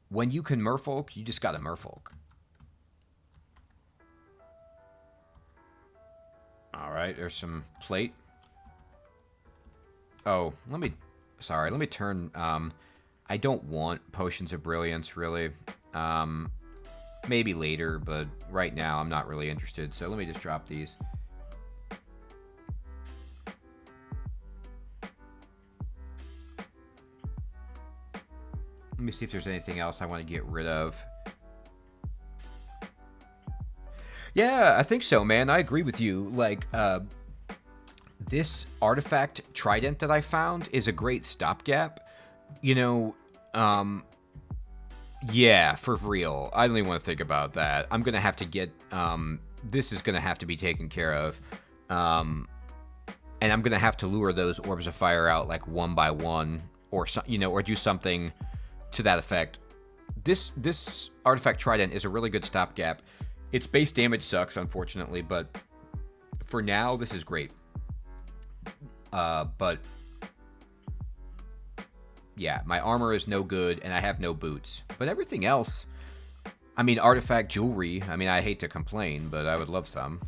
When you can merfolk, you just gotta merfolk. Alright, there's some plate. Oh, let me turn, I don't want Potions of Brilliance, really. Maybe later, but right now I'm not really interested, so let me just drop these. Let me see if there's anything else I want to get rid of. Yeah, I think so, man. I agree with you. Like, this artifact Trident that I found is a great stopgap. You know, yeah, for real. I don't even want to think about that. I'm going to have to get, this is going to have to be taken care of. And I'm going to have to lure those orbs of fire out, like, one by one, or, you know, or do something to that effect. This artifact Trident is a really good stopgap. Its base damage sucks, unfortunately, but for now, this is great. But yeah, my armor is no good, and I have no boots. But everything else, I mean, artifact jewelry, I mean, I hate to complain, but I would love some.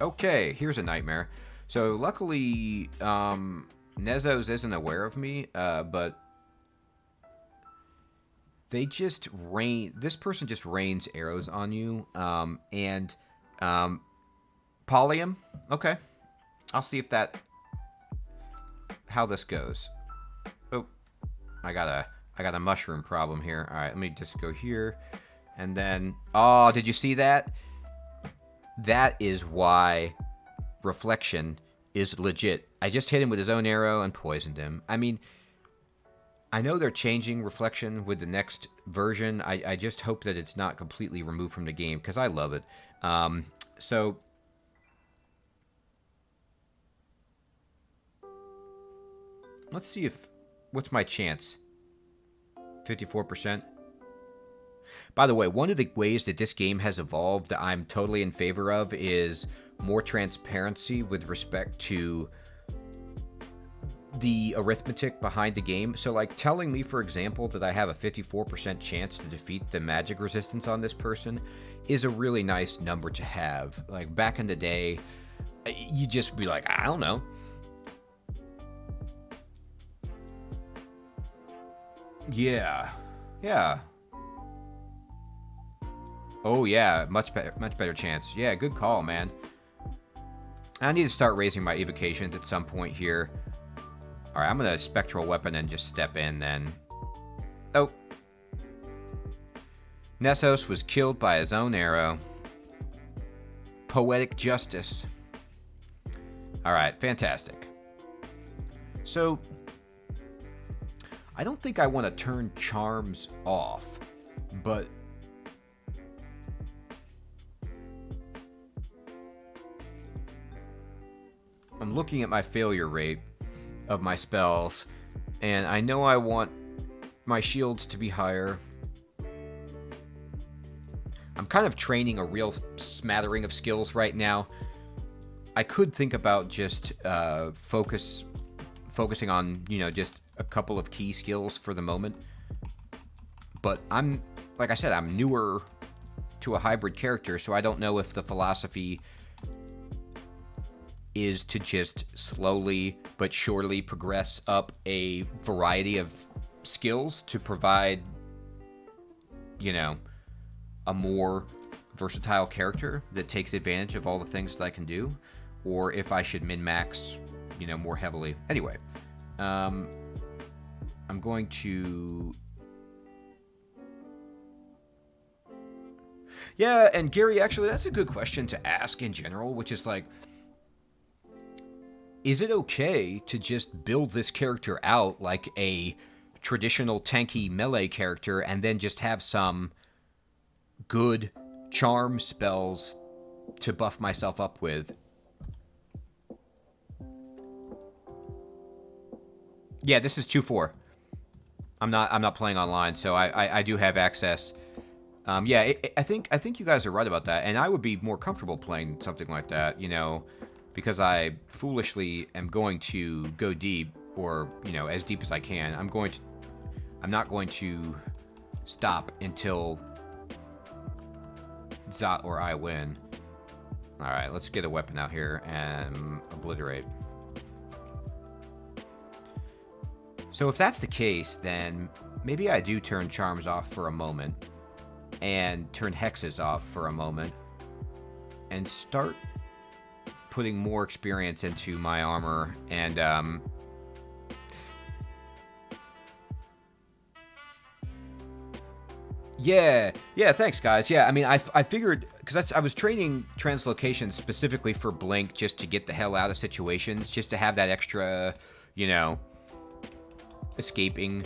Okay, here's a nightmare. So luckily, Nezos isn't aware of me, but they just this person just rains arrows on you, and Polyum. Okay, I'll see if how this goes. Oh, I got a mushroom problem here. All right, let me just go here, and then, oh, did you see that? That is why Reflection is legit. I just hit him with his own arrow and poisoned him. I mean, I know they're changing Reflection with the next version. I just hope that it's not completely removed from the game, because I love it. So, let's see what's my chance? 54%? By the way, one of the ways that this game has evolved that I'm totally in favor of is more transparency with respect to the arithmetic behind the game. So, like, telling me, for example, that I have a 54% chance to defeat the magic resistance on this person is a really nice number to have. Like, back in the day, you just be like, I don't know. Yeah. Oh, yeah, much better chance. Yeah, good call, man. I need to start raising my evocations at some point here. Alright, I'm going to Spectral Weapon and just step in then. Oh. Nessos was killed by his own arrow. Poetic justice. Alright, fantastic. So, I don't think I want to turn charms off, but I'm looking at my failure rate of my spells, and I know I want my shields to be higher. I'm kind of training a real smattering of skills right now. I could think about just focusing on, just a couple of key skills for the moment. But like I said, I'm newer to a hybrid character, so I don't know if the philosophy is to just slowly but surely progress up a variety of skills to provide, a more versatile character that takes advantage of all the things that I can do, or if I should min-max, more heavily. Anyway, I'm going to... Yeah, and Gary, actually, that's a good question to ask in general, which is like, is it okay to just build this character out like a traditional tanky melee character and then just have some good charm spells to buff myself up with? Yeah, this is 2-4. I'm not playing online, so I do have access. I think you guys are right about that, and I would be more comfortable playing something like that, because I foolishly am going to go deep, or as deep as I can. I'm not going to stop until Zot or I win. All right, let's get a weapon out here and obliterate. So if that's the case, then maybe I do turn charms off for a moment and turn hexes off for a moment and start putting more experience into my armor. And yeah, thanks guys. Yeah, I mean, I figured, because I was training translocation specifically for Blink, just to get the hell out of situations, just to have that extra, escaping.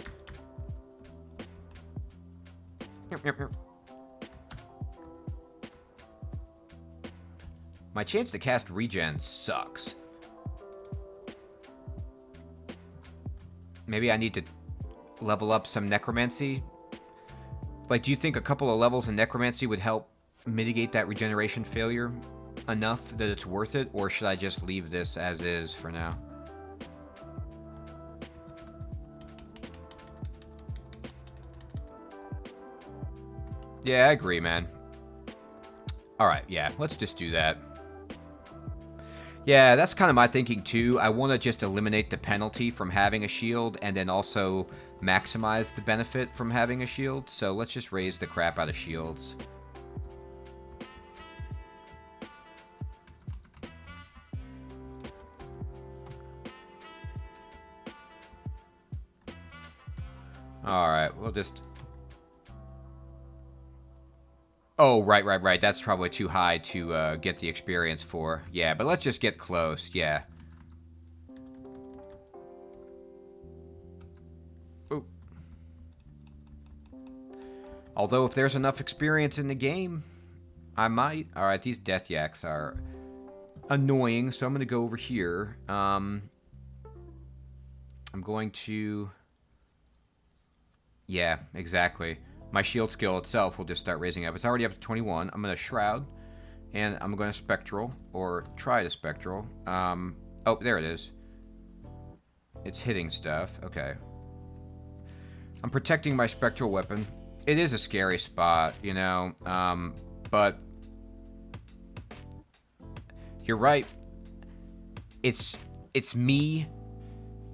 My chance to cast regen sucks. Maybe I need to level up some necromancy. Like, do you think a couple of levels in necromancy would help mitigate that regeneration failure enough that it's worth it? Or should I just leave this as is for now? Yeah, I agree, man. Alright, yeah, let's just do that. Yeah, that's kind of my thinking too. I want to just eliminate the penalty from having a shield and then also maximize the benefit from having a shield. So let's just raise the crap out of shields. Alright, we'll just... Oh, right. That's probably too high to get the experience for. Yeah, but let's just get close. Yeah. Ooh. Although if there's enough experience in the game, I might. All right, these death yaks are annoying, so I'm going to go over here. I'm going to... Yeah, exactly. My shield skill itself will just start raising up. It's already up to 21. I'm going to Shroud, and I'm going to Spectral, or try to Spectral. Oh, there it is. It's hitting stuff. Okay. I'm protecting my Spectral Weapon. It is a scary spot, you know, but you're right. It's me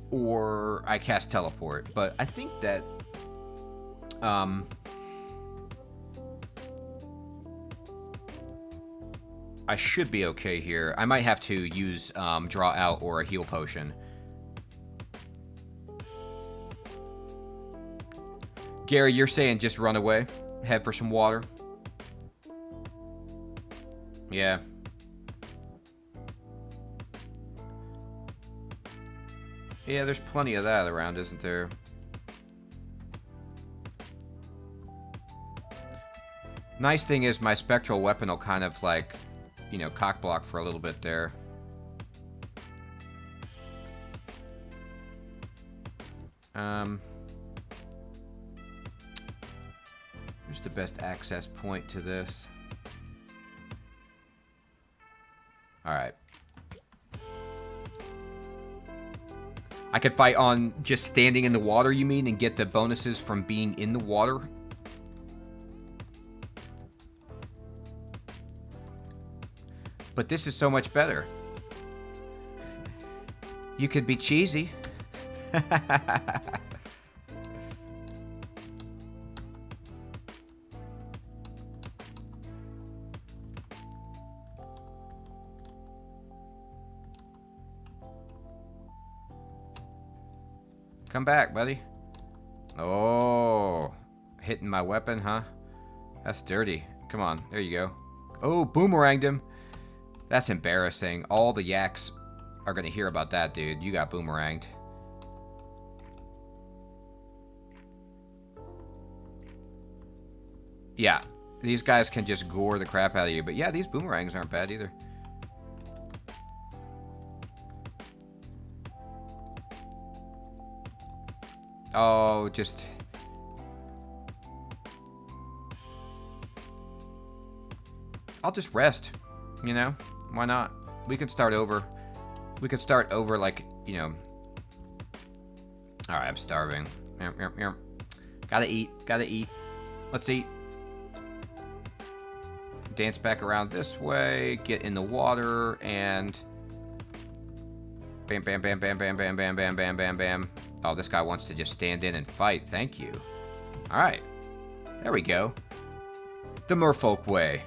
or I cast Teleport, but I think that I should be okay here. I might have to use Draw Out or a Heal Potion. Gary, you're saying just run away? Head for some water? Yeah. Yeah, there's plenty of that around, isn't there? Nice thing is my Spectral Weapon will kind of like, you know, cock block for a little bit there. Where's the best access point to this? Alright. I could fight on just standing in the water, you mean, and get the bonuses from being in the water? But this is so much better. You could be cheesy. Come back, buddy. Oh, hitting my weapon, huh? That's dirty. Come on, there you go. Oh, boomeranged him. That's embarrassing. All the yaks are gonna hear about that, dude. You got boomeranged. Yeah, these guys can just gore the crap out of you. But yeah, these boomerangs aren't bad either. Oh, just... I'll just rest, you know? Why not? We can start over. We could start over like, you know... Alright, I'm starving. Gotta eat, gotta eat. Let's eat. Dance back around this way, get in the water, and... Bam, bam, bam, bam, bam, bam, bam, bam, bam, bam, bam. Oh, this guy wants to just stand in and fight. Thank you. Alright. There we go. The Merfolk way.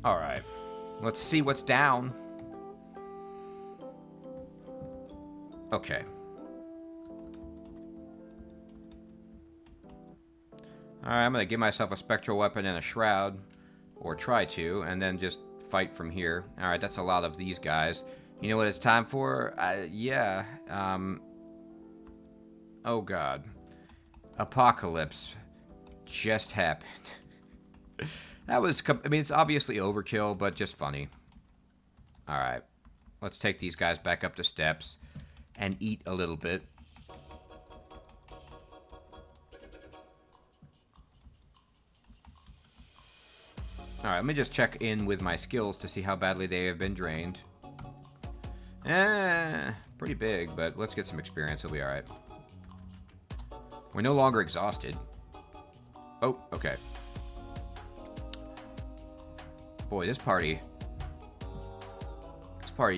Alright. Let's see what's down. Okay. Alright, I'm gonna give myself a Spectral Weapon and a Shroud. Or try to, and then just fight from here. Alright, that's a lot of these guys. You know what it's time for? Yeah. Oh god. Apocalypse just happened. That was, I mean, it's obviously overkill, but just funny. Alright. Let's take these guys back up the steps and eat a little bit. Alright, let me just check in with my skills to see how badly they have been drained. Pretty big, but let's get some experience. It'll be alright. We're no longer exhausted. Oh, okay. Boy, this party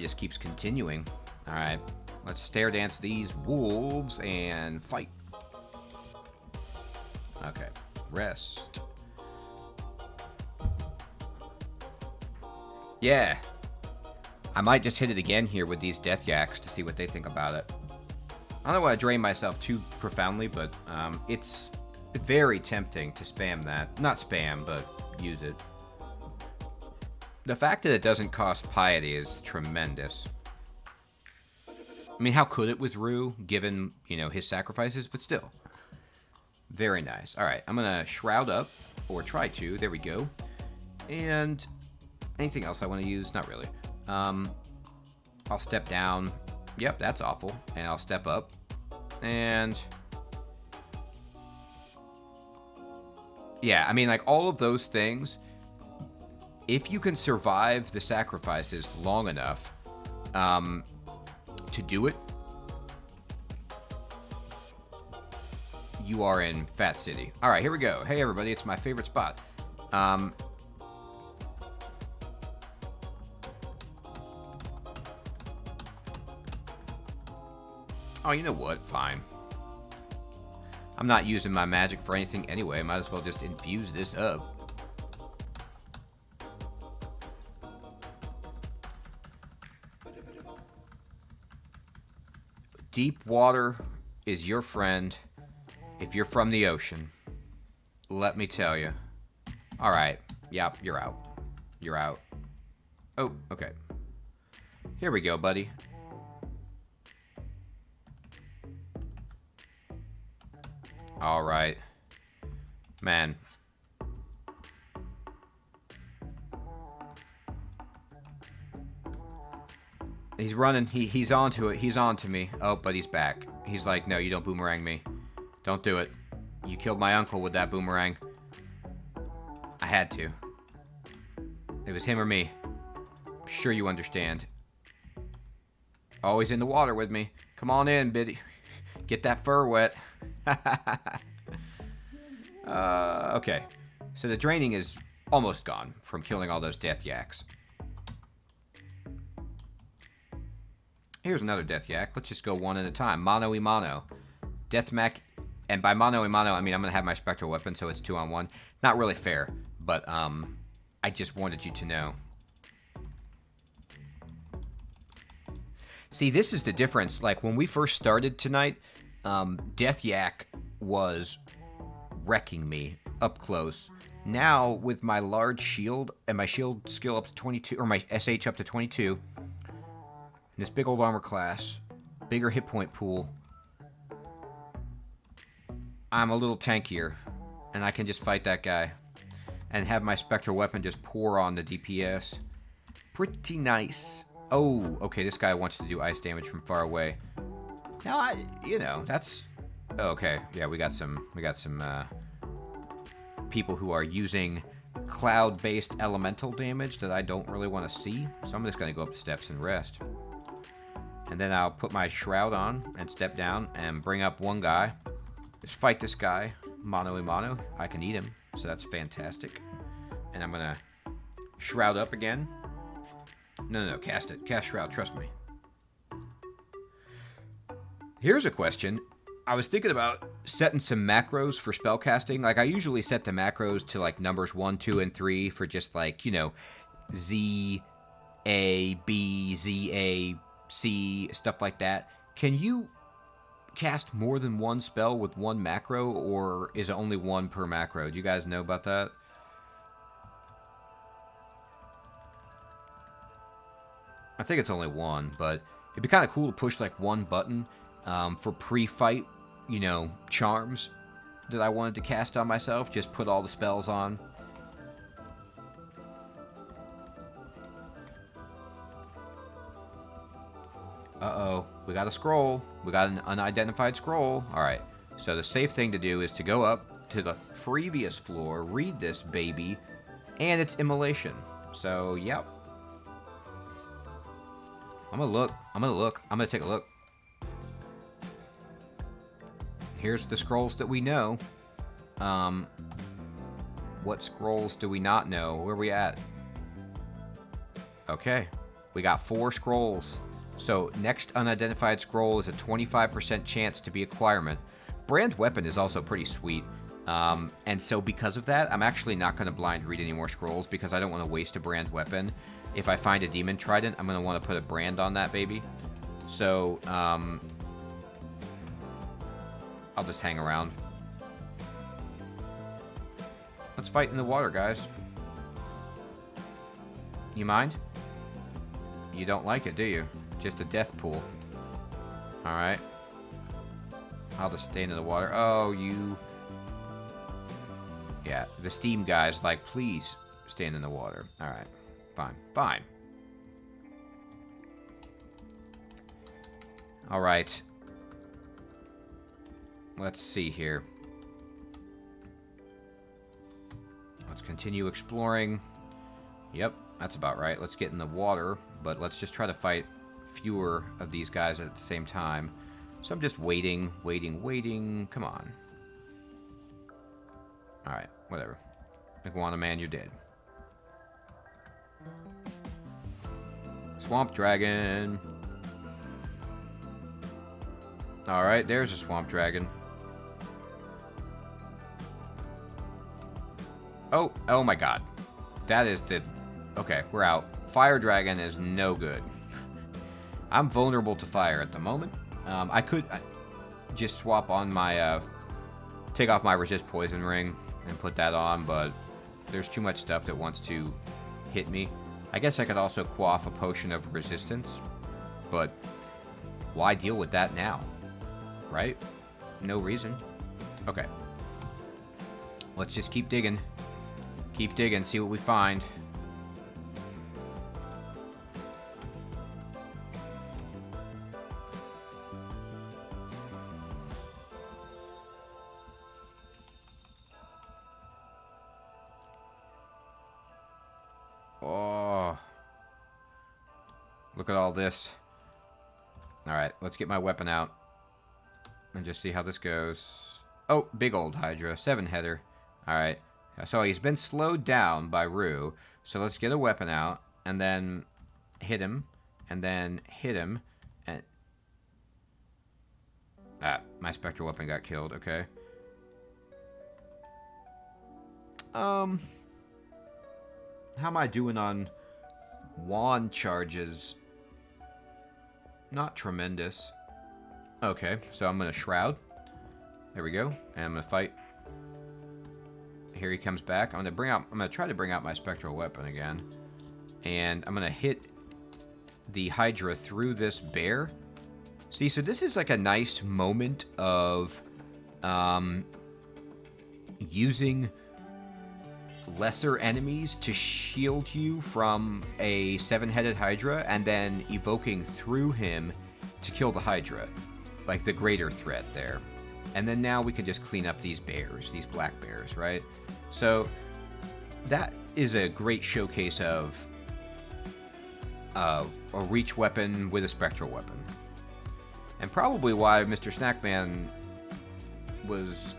just keeps continuing. Alright, let's stare dance these wolves and fight. Okay, rest. Yeah. I might just hit it again here with these death yaks to see what they think about it. I don't want to drain myself too profoundly, but it's very tempting to spam that. Not spam, but use it. The fact that it doesn't cost piety is tremendous. I mean, how could it with Rue, given, you know, his sacrifices, but still. Very nice. Alright, I'm gonna shroud up, or try to, there we go. And anything else I want to use? Not really. I'll step down. Yep, that's awful. And I'll step up. And yeah, I mean, like, all of those things if you can survive the sacrifices long enough to do it, you are in Fat City. All right, here we go. Hey, everybody, it's my favorite spot. Oh, you know what? Fine. I'm not using my magic for anything anyway. Might as well just infuse this up. Deep water is your friend if you're from the ocean. Let me tell you. All right. Yep, you're out. You're out. Oh, okay. Here we go, buddy. All right. Man. He's running. He's onto it. He's onto me. Oh, but he's back. He's like, no, you don't boomerang me. Don't do it. You killed my uncle with that boomerang. I had to. It was him or me. I'm sure you understand. Always in the water with me. Come on in, Biddy. Get that fur wet. Okay. So the draining is almost gone from killing all those death yaks. Here's another death yak. Let's just go one at a time. Mano y mano. Death mech. And by mano y mano, I mean I'm going to have my Spectral Weapon, so it's 2-on-1. Not really fair, but I just wanted you to know. See, this is the difference. Like, when we first started tonight, Death Yak was wrecking me up close. Now, with my large shield, and my shield skill up to 22, or my SH up to 22, and this big old armor class, bigger hit point pool, I'm a little tankier, and I can just fight that guy, and have my Spectral Weapon just pour on the DPS. Pretty nice. Oh, okay, this guy wants to do ice damage from far away. Now, you know, that's... Oh, okay, yeah, we got some people who are using cloud-based elemental damage that I don't really want to see, so I'm just going to go up the steps and rest. And then I'll put my shroud on and step down and bring up one guy. Just fight this guy, mano y mano. I can eat him, so that's fantastic. And I'm going to shroud up again. No, cast it. Cast shroud, trust me. Here's a question. I was thinking about setting some macros for spellcasting. Like, I usually set the macros to, like, numbers 1, 2, and 3 for just, like, you know, Z, A, B, Z, A, C, stuff like that. Can you cast more than one spell with one macro, or is it only one per macro? Do you guys know about that? I think it's only one, but it'd be kind of cool to push like one button for pre-fight, you know, charms that I wanted to cast on myself. Just put all the spells on. Uh-oh, we got a scroll. We got an unidentified scroll. All right, so the safe thing to do is to go up to the previous floor, read this baby, and it's immolation. So, yep. I'm gonna take a look. Here's the scrolls that we know. What scrolls do we not know? Where are we at? Okay, we got 4 scrolls. So next unidentified scroll is a 25% chance to be acquirement. Brand weapon is also pretty sweet. And so because of that, I'm actually not going to blind read any more scrolls because I don't want to waste a brand weapon. If I find a demon trident, I'm going to want to put a brand on that baby. So, I'll just hang around. Let's fight in the water, guys. You mind? You don't like it, do you? Just a death pool. Alright. I'll just stay in the water. Oh, you... Yeah, the Steam guy's like, please stand in the water. Alright. Fine. Alright. Let's see here. Let's continue exploring. Yep, that's about right. Let's get in the water, but let's just try to fight fewer of these guys at the same time. So I'm just waiting. Come on. Alright, whatever. Iguana Man, you're dead. Swamp Dragon. Alright, there's a Swamp Dragon. Oh my god. That is the... Okay, we're out. Fire Dragon is no good. I'm vulnerable to fire at the moment. I could just swap on my... take off my resist poison ring and put that on, but there's too much stuff that wants to hit me. I guess I could also quaff a potion of resistance, but why deal with that now? Right? No reason. Okay. Let's just keep digging. Keep digging, see what we find. Oh. Look at all this. Alright, let's get my weapon out. And just see how this goes. Oh, big old Hydra. 7-header. Alright. So he's been slowed down by Rue. So let's get a weapon out. And then hit him. And then hit him. And... Ah, my Spectral Weapon got killed. Okay. How am I doing on wand charges? Not tremendous. Okay, so I'm going to Shroud. There we go. And I'm going to fight. Here he comes back. I'm going to try to bring out my Spectral Weapon again. And I'm going to hit the Hydra through this bear. See, so this is like a nice moment of using lesser enemies to shield you from a 7-headed Hydra and then evoking through him to kill the Hydra. Like the greater threat there. And then now we can just clean up these bears, these black bears, right? So that is a great showcase of a reach weapon with a spectral weapon. And probably why Mr. Snackman was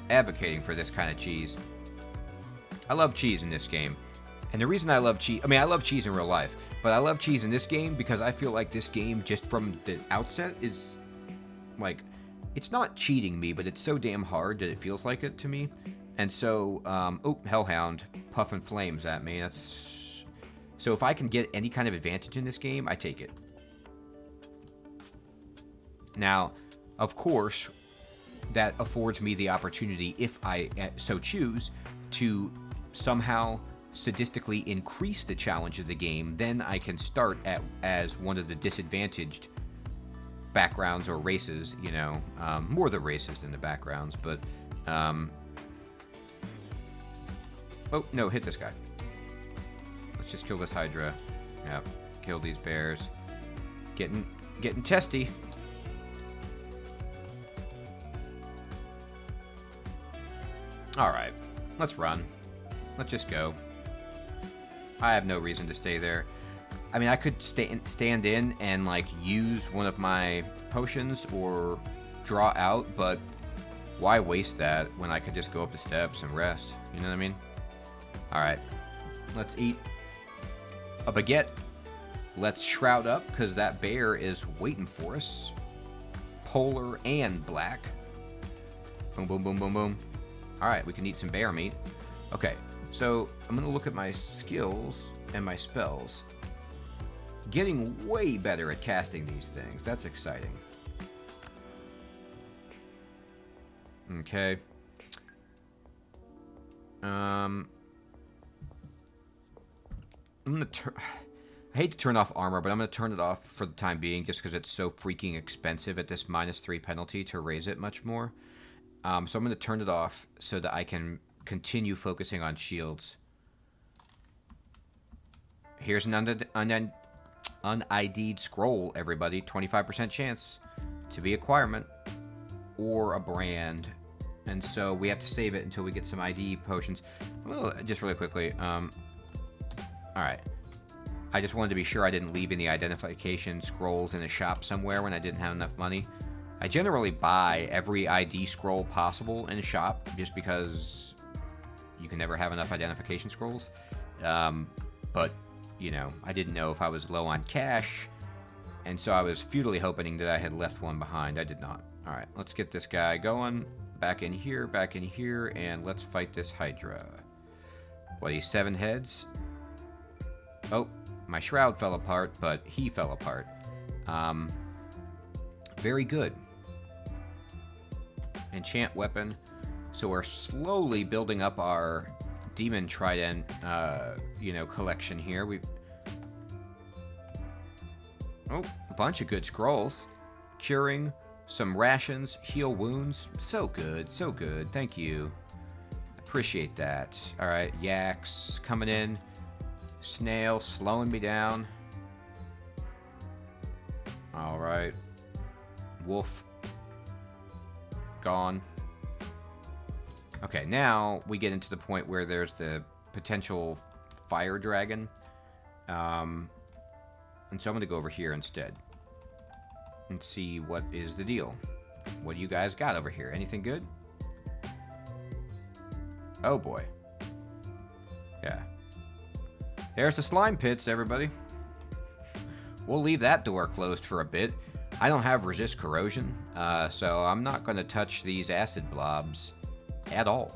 advocating for this kind of cheese. I love cheese in this game. And the reason I love cheese... I mean, I love cheese in real life. But I love cheese in this game because I feel like this game, just from the outset, is... like, it's not cheating me, but it's so damn hard that it feels like it to me. And so, oh, Hellhound puffing flames at me. That's... So if I can get any kind of advantage in this game, I take it. Now, of course, that affords me the opportunity, if I so choose, to somehow sadistically increase the challenge of the game. Then I can start as one of the disadvantaged backgrounds or races, you know, more the races than the backgrounds, but oh no, hit this guy. Let's just kill this Hydra. Yep, kill these bears. Getting testy. All right, let's run. Let's just go. I have no reason to stay there. I mean, I could stand in and, like, use one of my potions or draw out, but why waste that when I could just go up the steps and rest? You know what I mean? Alright. Let's eat a baguette. Let's shroud up, because that bear is waiting for us. Polar and black. Boom, boom, boom, boom, boom. Alright, we can eat some bear meat. Okay, so I'm going to look at my skills and my spells. Getting way better at casting these things. That's exciting. Okay. I'm gonna I hate to turn off armor, but I'm gonna turn it off for the time being, just because it's so freaking expensive at this -3 penalty to raise it much more. So I'm gonna turn it off so that I can continue focusing on shields. Here's an unID'd scroll, everybody. 25% chance to be acquirement or a brand. And so we have to save it until we get some ID potions. Well, just really quickly. Alright. I just wanted to be sure I didn't leave any identification scrolls in a shop somewhere when I didn't have enough money. I generally buy every ID scroll possible in a shop just because you can never have enough identification scrolls. But, you know, I didn't know if I was low on cash, and so I was futilely hoping that I had left one behind. I did not. Alright, let's get this guy going. Back in here, and let's fight this Hydra. What, he's 7 heads? Oh, my shroud fell apart, but he fell apart. Very good. Enchant weapon. So we're slowly building up our demon trident, you know, collection here. Oh, a bunch of good scrolls. Curing, some rations, heal wounds. So good, so good. Thank you. Appreciate that. All right, yaks coming in. Snail slowing me down. All right. Wolf. Gone. Okay, now we get into the point where there's the potential fire dragon. And so I'm going to go over here instead and see what is the deal. What do you guys got over here? Anything good? Oh boy. Yeah. There's the slime pits, everybody. We'll leave that door closed for a bit. I don't have resist corrosion, so I'm not going to touch these acid blobs at all.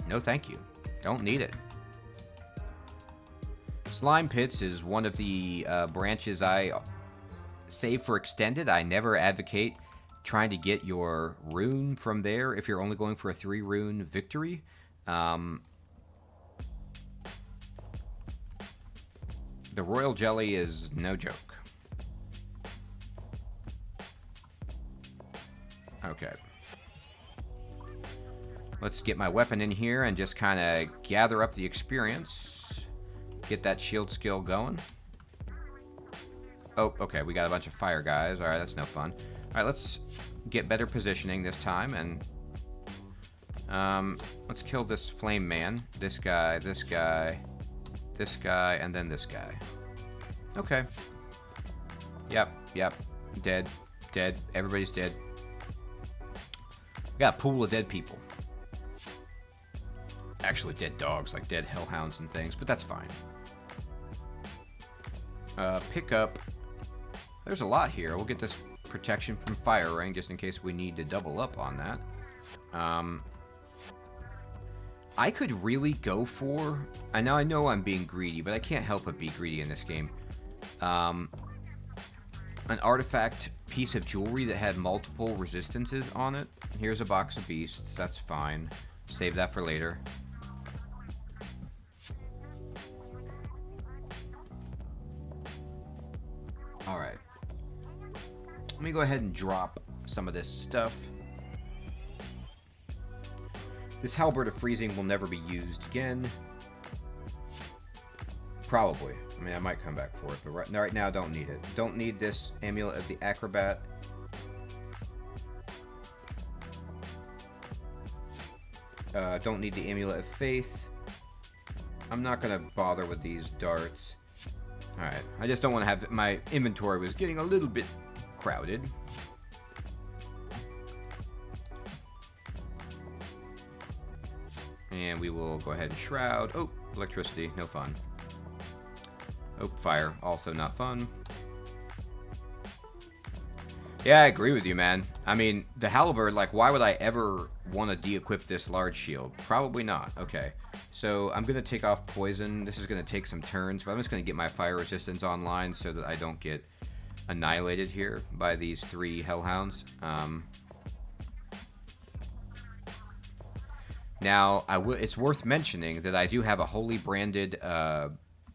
No thank you. Don't need it. Slime pits is one of the branches I save for extended. I never advocate trying to get your rune from there if you're only going for a 3 rune victory. The royal jelly is no joke. Okay. Let's get my weapon in here and just kind of gather up the experience. Get that shield skill going. Oh, okay, we got a bunch of fire guys. Alright, that's no fun. Alright, let's get better positioning this time, and let's kill this flame man. This guy, this guy, this guy, and then this guy. Okay. Yep. Dead. Everybody's dead. We got a pool of dead people. Actually, dead dogs, like dead hellhounds and things, but that's fine. Pick up. There's a lot here. We'll get this protection from fire ring just in case we need to double up on that. I could really go for... I know I'm being greedy, but I can't help but be greedy in this game. An artifact piece of jewelry that had multiple resistances on it. Here's a box of beasts. That's fine. Save that for later. Alright. Let me go ahead and drop some of this stuff. This halberd of freezing will never be used again. Probably. I mean, I might come back for it, but right now I don't need it. Don't need this amulet of the acrobat. Don't need the amulet of faith. I'm not gonna bother with these darts. Alright, I just don't want to have... My inventory was getting a little bit crowded. And we will go ahead and shroud. Oh, electricity, no fun. Oh, fire, also not fun. Yeah, I agree with you, man. I mean, the halberd, like, why would I ever want to de-equip this large shield? Probably not. Okay, so I'm going to take off poison. This is going to take some turns, but I'm just going to get my fire resistance online so that I don't get annihilated here by these 3 hellhounds. Now, it's worth mentioning that I do have a holy branded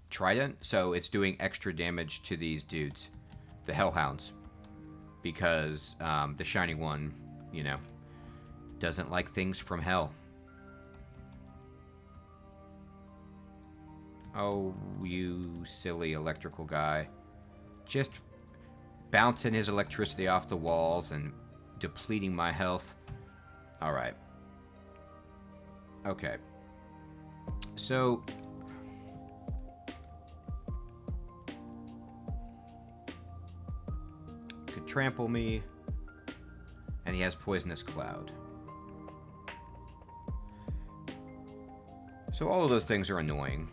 Trident, so it's doing extra damage to these dudes, the hellhounds, because the shiny one, you know, doesn't like things from hell. Oh, you silly electrical guy. Just bouncing his electricity off the walls and depleting my health. Alright. Okay. So, trample me. And he has Poisonous Cloud. So all of those things are annoying.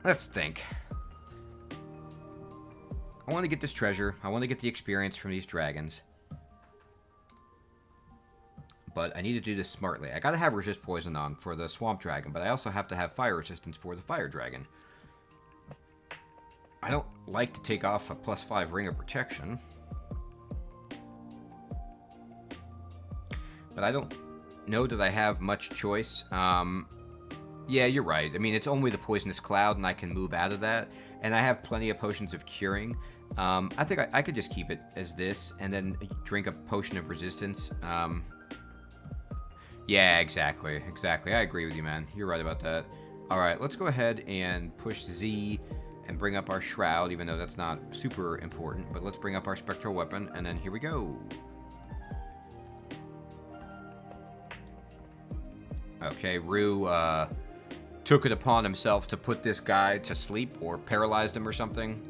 Let's think. I want to get this treasure. I want to get the experience from these dragons. But I need to do this smartly. I gotta have resist poison on for the swamp dragon, but I also have to have fire resistance for the fire dragon. I don't like to take off a +5 ring of protection. But I don't know that I have much choice. Yeah, you're right. I mean, it's only the Poisonous Cloud, and I can move out of that. And I have plenty of potions of curing. I think I could just keep it as this, and then drink a potion of resistance. Yeah, exactly. I agree with you, man. You're right about that. Alright, let's go ahead and push Z and bring up our Shroud, even though that's not super important. But let's bring up our Spectral Weapon, and then here we go. Okay, Rue took it upon himself to put this guy to sleep or paralyzed him or something.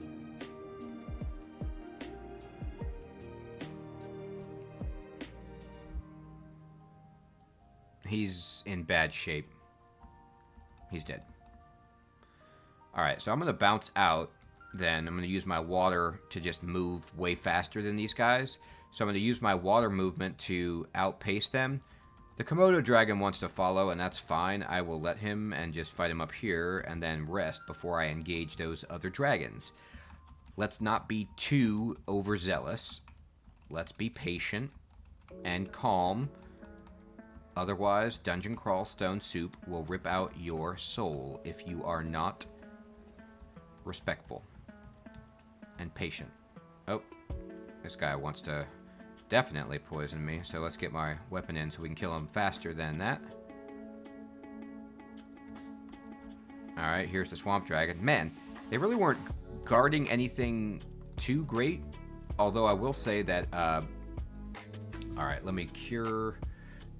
He's in bad shape. He's dead. Alright, so I'm going to bounce out. Then I'm going to use my water to just move way faster than these guys. So I'm going to use my water movement to outpace them. The Komodo dragon wants to follow, and that's fine. I will let him and just fight him up here and then rest before I engage those other dragons. Let's not be too overzealous. Let's be patient and calm. Otherwise, Dungeon Crawl Stone Soup will rip out your soul if you are not respectful and patient. Oh, this guy wants to definitely poison me, so let's get my weapon in so we can kill him faster than that. Alright, here's the swamp dragon. Man, they really weren't guarding anything too great, although I will say that alright, let me cure,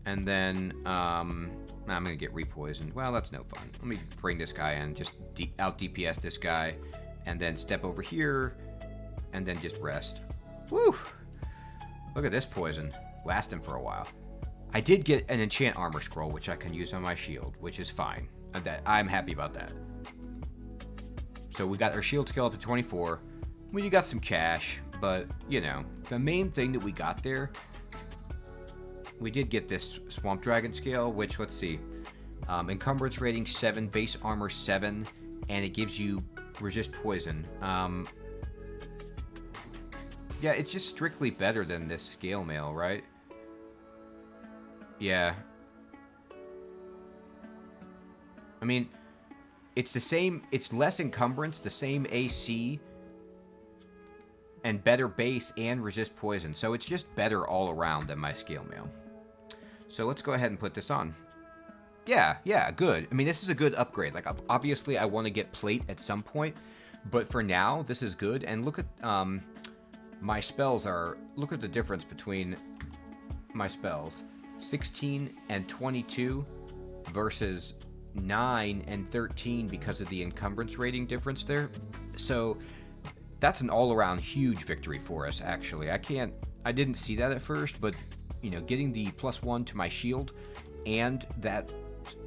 and then I'm gonna get repoisoned. Well, that's no fun. Let me bring this guy in, just out DPS this guy, and then step over here and then just rest. Woo! Look at this poison. Lasting for a while. I did get an enchant armor scroll, which I can use on my shield, which is fine. I'm happy about that. So we got our shield skill up to 24. We got some cash, but, you know, the main thing that we got there, we did get this swamp dragon scale, which, let's see, encumbrance rating 7, base armor 7, and it gives you resist poison. Yeah, it's just strictly better than this scale mail, right? Yeah. I mean, it's the same, it's less encumbrance, the same AC, and better base and resist poison. So it's just better all around than my scale mail. So let's go ahead and put this on. Yeah, good. I mean, this is a good upgrade. Like, obviously, I want to get plate at some point, but for now, this is good. And look at, my spells are, look at the difference between my spells. 16 and 22 versus 9 and 13 because of the encumbrance rating difference there. So that's an all-around huge victory for us, actually. I didn't see that at first, but, you know, getting the +1 to my shield and that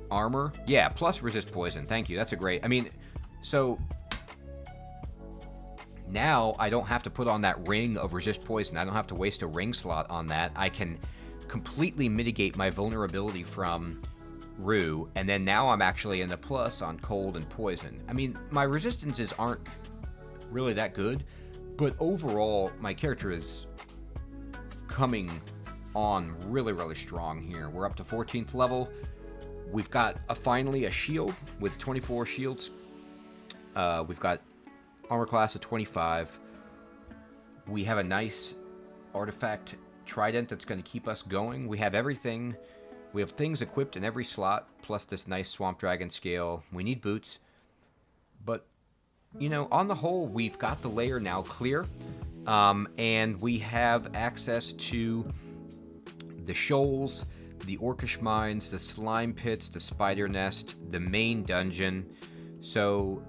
armor. Yeah, plus resist poison. Thank you. That's a great, I mean, so now I don't have to put on that ring of resist poison. I don't have to waste a ring slot on that. I can completely mitigate my vulnerability from Rue, and then now I'm actually in the plus on cold and poison. I mean, my resistances aren't really that good, but overall, my character is coming on really, really strong here. We're up to 14th level. We've got finally a shield with 24 shields. We've got armor class of 25. We have a nice artifact trident that's going to keep us going. We have everything. We have things equipped in every slot, plus this nice swamp dragon scale. We need boots. But, you know, on the whole, we've got the lair now clear. And we have access to the shoals, the orcish mines, the slime pits, the spider nest, the main dungeon. So,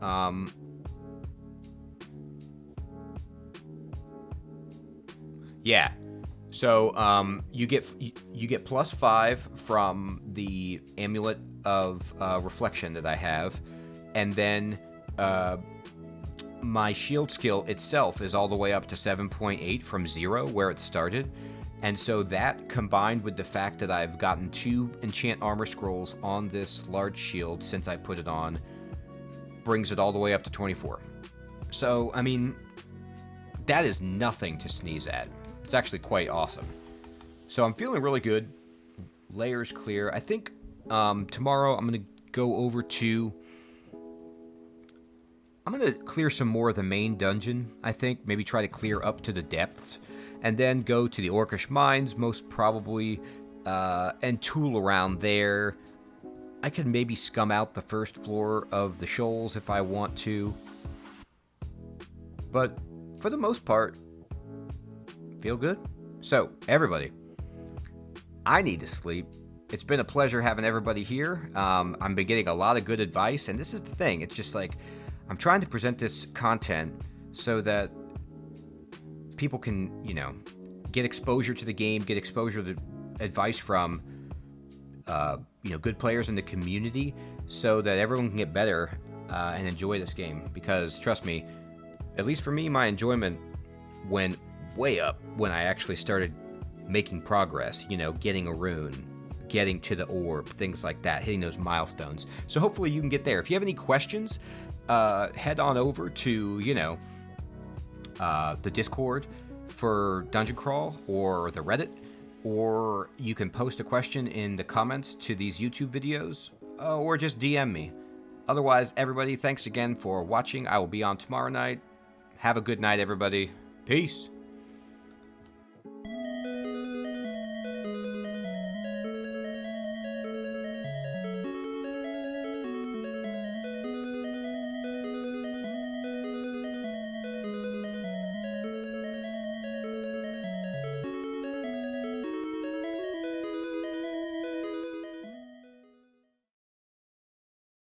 Yeah. So you get +5 from the amulet of reflection that I have, and then my shield skill itself is all the way up to 7.8 from 0 where it started. And so that, combined with the fact that I've gotten 2 enchant armor scrolls on this large shield since I put it on, brings it all the way up to 24. So, I mean, that is nothing to sneeze at. It's actually quite awesome. So I'm feeling really good. Lair's clear. I think tomorrow I'm going to go over to... I'm going to clear some more of the main dungeon, I think. Maybe try to clear up to the depths. And then go to the Orcish Mines, most probably, and tool around there. I could maybe scum out the first floor of the shoals if I want to. But for the most part, feel good. So, everybody, I need to sleep. It's been a pleasure having everybody here. I've been getting a lot of good advice, and this is the thing. It's just like, I'm trying to present this content so that people can, you know, get exposure to the game, get exposure to advice from, you know, good players in the community, so that everyone can get better and enjoy this game. Because trust me, at least for me, my enjoyment went way up when I actually started making progress. You know, getting a rune, getting to the orb, things like that, hitting those milestones. So hopefully you can get there. If you have any questions, head on over to, you know, the Discord for Dungeon Crawl, or the Reddit, or you can post a question in the comments to these YouTube videos, or just DM me. Otherwise, everybody, thanks again for watching. I will be on tomorrow night. Have a good night, everybody. Peace.